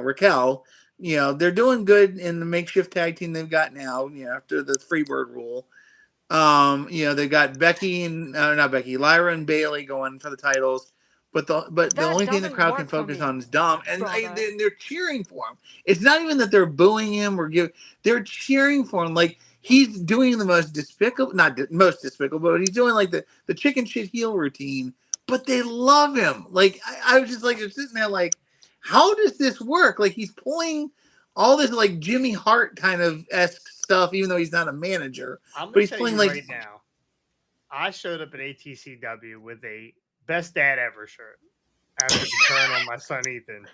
Speaker 3: Raquel, they're doing good in the makeshift tag team they've got now, after the Freebird rule. They got Lyra and Bailey going for the titles. But the
Speaker 5: That
Speaker 3: only thing the
Speaker 5: doesn't
Speaker 3: crowd can
Speaker 5: work for
Speaker 3: focus
Speaker 5: me,
Speaker 3: on is Dom, and
Speaker 5: brother.
Speaker 3: they're cheering for him. It's not even that they're booing him they're cheering for him. Like he's doing the most despicable, not most despicable, but he's doing like the chicken shit heel routine. But they love him. Like I was just like sitting there like, how does this work? Like he's pulling all this like Jimmy Hart kind of esque stuff, even though he's not a manager.
Speaker 2: I'm
Speaker 3: But
Speaker 2: gonna
Speaker 3: he's
Speaker 2: tell
Speaker 3: playing
Speaker 2: you
Speaker 3: like
Speaker 2: right now. I showed up at ATCW with a best dad ever shirt after the turn on my son Ethan.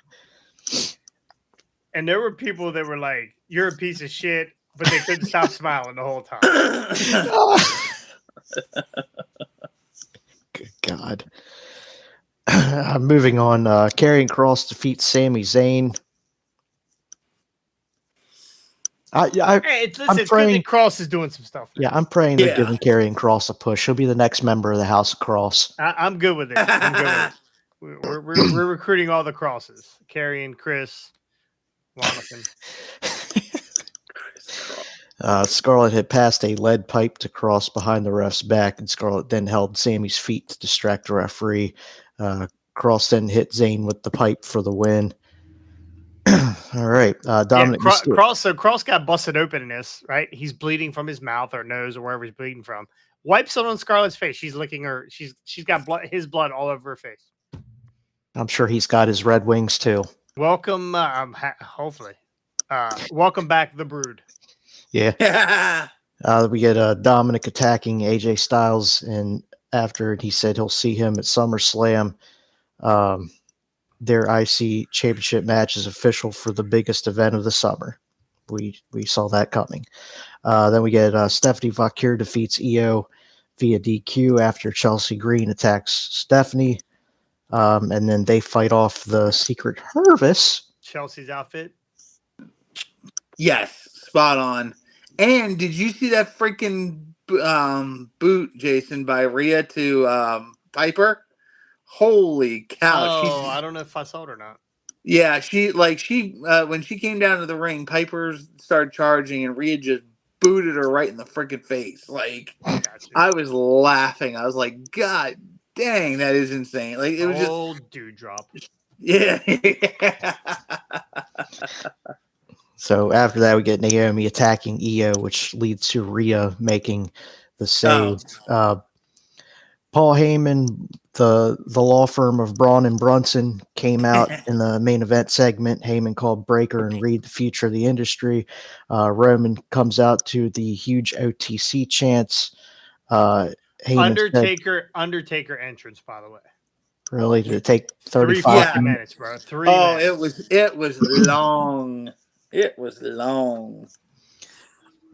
Speaker 2: And there were people that were like, "You're a piece of shit," but they couldn't stop smiling the whole time.
Speaker 4: Good God. Moving on. Karrion Kross defeats Sami Zayn.
Speaker 2: Hey, it's good
Speaker 4: praying-
Speaker 2: that Cross is doing some stuff. Now.
Speaker 4: Yeah, I'm praying they're
Speaker 3: Yeah.
Speaker 4: giving Karrion Kross a push. He'll be the next member of the House of Cross.
Speaker 2: I'm good with it. I'm good with it. We're recruiting all the crosses. Karrion, Chris, Jonathan.
Speaker 4: Scarlett had passed a lead pipe to Cross behind the ref's back, and Scarlett then held Sammy's feet to distract the referee. Cross then hit Zayn with the pipe for the win. All right, Dominic.
Speaker 2: Cross got busted open in this, right? He's bleeding from his mouth or nose or wherever he's bleeding from. Wipes it on Scarlett's face. She's licking her. She's got his blood all over her face.
Speaker 4: I'm sure he's got his Red Wings too.
Speaker 2: Welcome, hopefully. Welcome back, the Brood.
Speaker 4: Yeah. We get Dominic attacking AJ Styles, and after he said he'll see him at SummerSlam. Their IC championship match is official for the biggest event of the summer. We saw that coming. Then we get Stephanie Vakir defeats Io via DQ after Chelsea Green attacks Stephanie. And then they fight off the Secret Service.
Speaker 2: Chelsea's outfit.
Speaker 3: Yes, spot on. And did you see that freaking boot, Jason, by Rhea to Piper? Holy cow!
Speaker 2: Oh, I don't know if I saw it or not.
Speaker 3: Yeah, she when she came down to the ring, Piper started charging, and Rhea just booted her right in the freaking face. Like I was laughing. I was like, God dang, that is insane. Like it was just
Speaker 2: dewdrop.
Speaker 3: Yeah.
Speaker 4: So after that, we get Naomi attacking Io, which leads to Rhea making the save. Paul Heyman, the law firm of Braun and Brunson, came out in the main event segment. Heyman called Breaker and Reed the future of the industry. Roman comes out to the huge OTC chants.
Speaker 2: Undertaker entrance, by the way.
Speaker 4: Really? Did it take 35
Speaker 2: minutes, bro? 3
Speaker 3: minutes. It was long. It was long.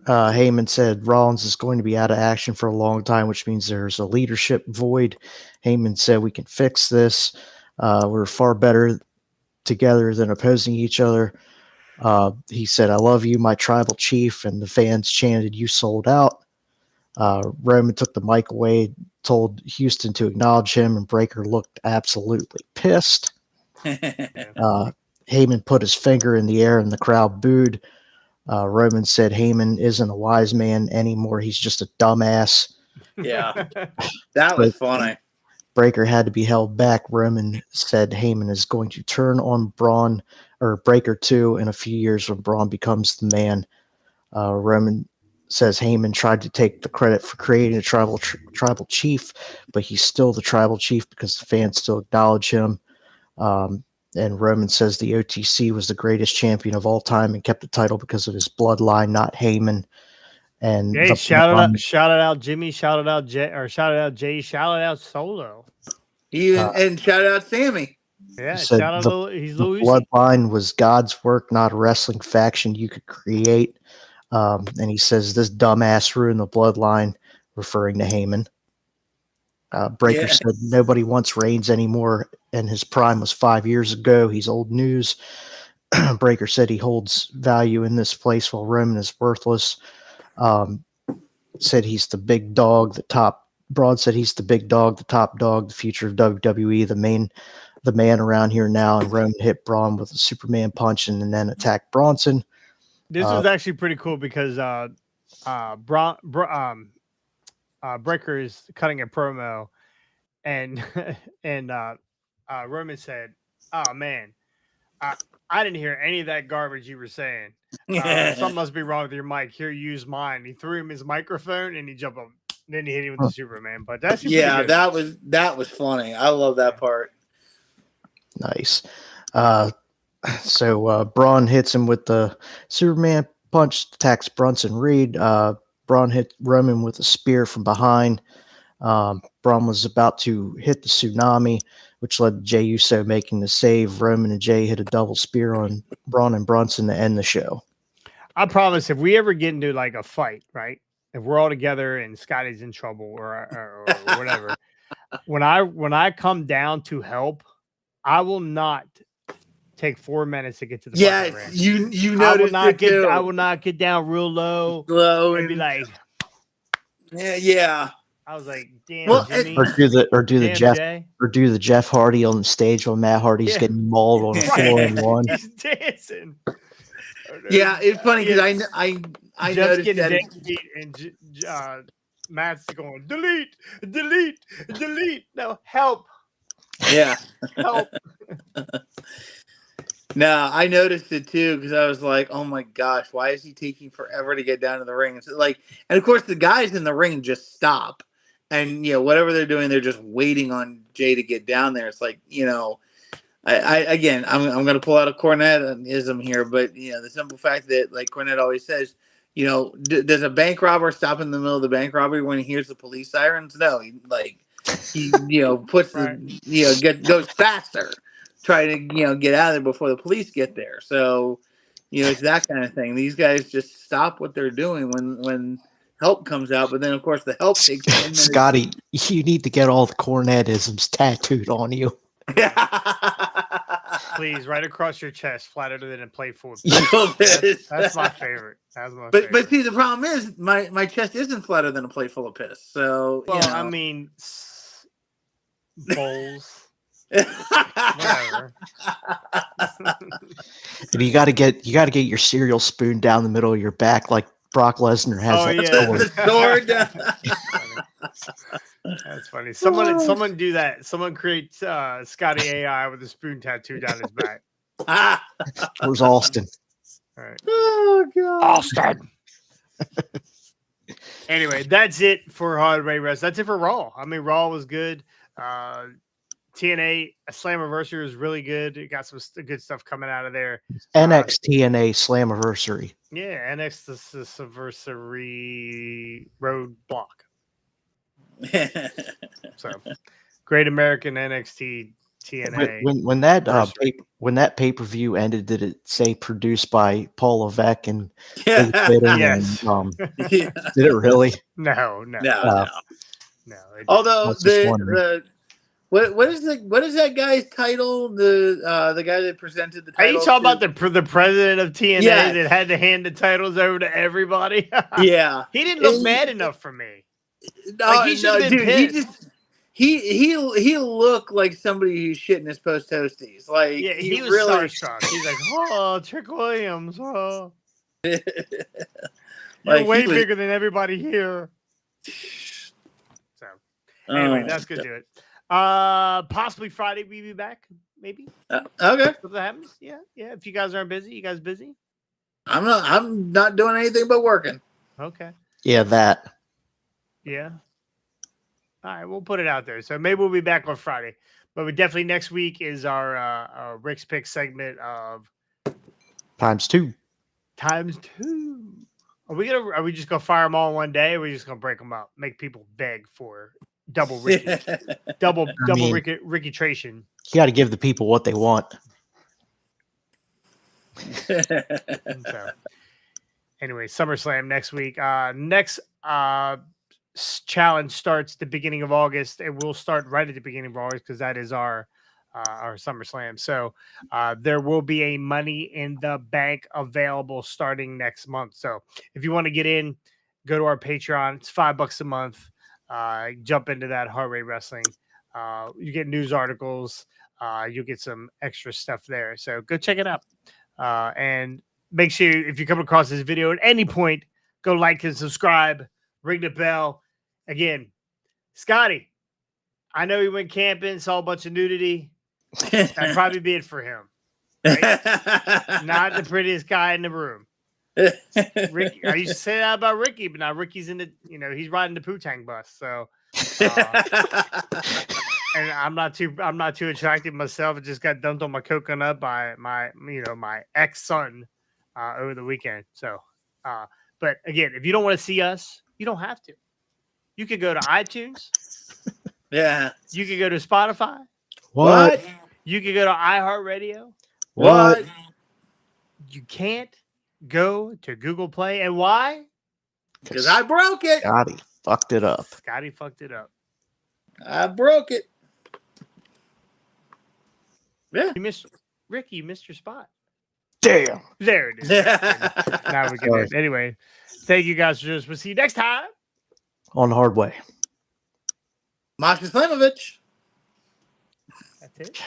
Speaker 4: Heyman said Rollins is going to be out of action for a long time, which means there's a leadership void. Heyman said we can fix this. We're far better together than opposing each other. He said, I love you, my tribal chief, and the fans chanted, you sold out. Roman took the mic away, told Houston to acknowledge him, and Breaker looked absolutely pissed. Heyman put his finger in the air and the crowd booed. Roman said Heyman isn't a wise man anymore. He's just a dumbass.
Speaker 3: Yeah, that was funny.
Speaker 4: Breaker had to be held back. Roman said Heyman is going to turn on Braun or Breaker 2 in a few years when Braun becomes the man. Roman says Heyman tried to take the credit for creating a tribal chief, but he's still the tribal chief because the fans still acknowledge him. And Roman says the OTC was the greatest champion of all time and kept the title because of his bloodline, not Heyman. And
Speaker 2: hey, shout it out Jimmy, shout it out Jay, shout it out Solo.
Speaker 3: And shout out Sammy.
Speaker 2: Yeah, shout out he's
Speaker 4: the bloodline was God's work, not a wrestling faction you could create. And he says this dumbass ruined the bloodline, referring to Heyman. Breaker said nobody wants Reigns anymore, and his prime was 5 years ago. He's old news. Breaker said he holds value in this place while Roman is worthless. Said he's the big dog, the top. Braun said he's the big dog, the top dog, the future of WWE, the man around here now. And Roman hit Braun with a Superman punch and then attacked Bronson.
Speaker 2: This was actually pretty cool because Breaker is cutting a promo, and Roman said, "Oh man, I didn't hear any of that garbage you were saying. Something must be wrong with your mic. Here, use mine." He threw him his microphone and he jumped up. Then he hit him with the Superman. But that's pretty
Speaker 3: Yeah,
Speaker 2: good.
Speaker 3: that was funny. I love that part.
Speaker 4: Nice. So Braun hits him with the Superman punch, attacks Bronson Reed. Braun hit Roman with a spear from behind. Braun was about to hit the tsunami, which led to Jey Uso making the save. Roman and Jey hit a double spear on Braun and Bronson to end the show.
Speaker 2: I promise if we ever get into like a fight, right? If we're all together and Scotty's in trouble or whatever, when I come down to help, I will not take 4 minutes to get to the fucking ring.
Speaker 3: you
Speaker 2: I will
Speaker 3: noticed
Speaker 2: not
Speaker 3: it
Speaker 2: get
Speaker 3: too.
Speaker 2: I will not get down real low
Speaker 3: Slow
Speaker 2: and be
Speaker 3: and
Speaker 2: like,
Speaker 3: yeah.
Speaker 2: I was like, damn,
Speaker 3: Well,
Speaker 2: Jimmy,
Speaker 4: Or do the
Speaker 2: damn,
Speaker 4: Jeff
Speaker 2: Jay.
Speaker 4: or do the Jeff Hardy on the stage while Matt Hardy's
Speaker 2: Yeah.
Speaker 4: getting mauled on a
Speaker 3: Right.
Speaker 4: 4-on-1.
Speaker 2: He's dancing.
Speaker 3: Yeah, it's funny because
Speaker 2: Yeah.
Speaker 3: I
Speaker 2: Jeff's
Speaker 3: noticed
Speaker 2: getting
Speaker 3: that.
Speaker 2: dead and Matt's going delete. No, help.
Speaker 3: Yeah.
Speaker 2: Help.
Speaker 3: No, I noticed it too because I was like, "Oh my gosh, why is he taking forever to get down to the ring?" It's like, and of course, the guys in the ring just stop, and whatever they're doing, they're just waiting on Jay to get down there. It's like, again, I'm going to pull out a Cornette-ism here, but the simple fact that, like Cornette always says, does a bank robber stop in the middle of the bank robbery when he hears the police sirens? No, he puts
Speaker 2: Right.
Speaker 3: goes faster, try to get out of there before the police get there. So it's that kind of thing. These guys just stop what they're doing when help comes out, but then of course the help takes 10 minutes.
Speaker 4: Scotty, you need to get all the Cornette-isms tattooed on you.
Speaker 2: Please, right across your chest, flatter than a plate full of
Speaker 3: piss.
Speaker 2: That's my favorite. That's my
Speaker 3: But
Speaker 2: favorite.
Speaker 3: see, the problem is my chest isn't flatter than a plate full of piss. So
Speaker 2: I mean, bowls. Whatever.
Speaker 4: And you got to get your cereal spoon down the middle of your back like Brock Lesnar has.
Speaker 2: Oh,
Speaker 4: that
Speaker 2: yeah.
Speaker 4: sword.
Speaker 3: The sword.
Speaker 2: That's funny. Someone do that. Someone create Scotty AI with a spoon tattoo down his back.
Speaker 4: Where's Austin?
Speaker 2: All right.
Speaker 3: Oh god.
Speaker 2: Austin. Anyway, that's it for Holiday Rest. That's it for Raw. I mean, Raw was good. TNA Slammerversary was really good. It got some good stuff coming out of there.
Speaker 4: NX TNA Slammerversary.
Speaker 2: Yeah, NX Slammerversary Roadblock. So, Great American NXT TNA.
Speaker 4: When that pay-per-view ended, did it say produced by Paul Levesque and
Speaker 2: Yes.
Speaker 3: Yeah.
Speaker 4: Did it really?
Speaker 2: No.
Speaker 3: Although what is that guy's title? The guy that presented the
Speaker 2: Are
Speaker 3: title.
Speaker 2: you talking about the president of TNA
Speaker 3: Yes.
Speaker 2: that had to hand the titles over to everybody?
Speaker 3: Yeah.
Speaker 2: He didn't look mad enough for me.
Speaker 3: No,
Speaker 2: Like, he should've been pissed.
Speaker 3: He looked like somebody who's shitting his post toasties. Like,
Speaker 2: Yeah, he was
Speaker 3: really
Speaker 2: starstruck. He's like, "Oh, Trick Williams, oh, you're
Speaker 3: Like,
Speaker 2: way
Speaker 3: he was-
Speaker 2: bigger than everybody here." So, anyway, that's gonna do it. Possibly Friday we'll be back. Maybe
Speaker 3: okay.
Speaker 2: if that happens. Yeah. If you guys aren't busy, you guys busy?
Speaker 3: I'm not doing anything but working.
Speaker 2: Okay.
Speaker 4: Yeah, that.
Speaker 2: Yeah. All right, we'll put it out there. So maybe we'll be back on Friday. But we definitely next week is our Rick's Pick segment of
Speaker 4: Times 2.
Speaker 2: Are we just gonna fire them all in one day? Or are we just gonna break them up, make people beg for double Ricky, double Ricky-tration?
Speaker 4: You got to give the people what they want.
Speaker 2: So, anyway, SummerSlam next week. Next challenge starts the beginning of August, and we'll start right at the beginning of August because that is our SummerSlam. So there will be a Money in the Bank available starting next month. So if you want to get in, go to our Patreon. It's $5 a month. Jump into that Heart Rate Wrestling. You get news articles. You'll get some extra stuff there. So go check it out. And make sure if you come across this video at any point, go like and subscribe, ring the bell. Again, Scotty, I know he went camping, saw a bunch of nudity. That'd probably be it for him. Not the prettiest guy in the room. Ricky, I used to say that about Ricky, but now Ricky's in the, he's riding the Poo-Tang bus. So, and I'm not too attractive myself. I just got dumped on my coconut by my ex-son over the weekend. So, but again, if you don't want to see us, you don't have to. You could go to iTunes.
Speaker 3: Yeah.
Speaker 2: You could go to Spotify.
Speaker 3: What?
Speaker 2: You could go to iHeartRadio.
Speaker 3: What?
Speaker 2: You can't go to Google Play. And why?
Speaker 3: Because I broke it.
Speaker 4: Scotty fucked it up.
Speaker 2: Scotty fucked it up.
Speaker 3: I broke it. Yeah.
Speaker 2: Ricky, you missed your spot.
Speaker 4: Damn.
Speaker 2: There it is. Now we get it. Anyway, thank you guys for joining us. We'll see you next time.
Speaker 4: On the hard way.
Speaker 3: Masha Slamovich.
Speaker 2: That's it.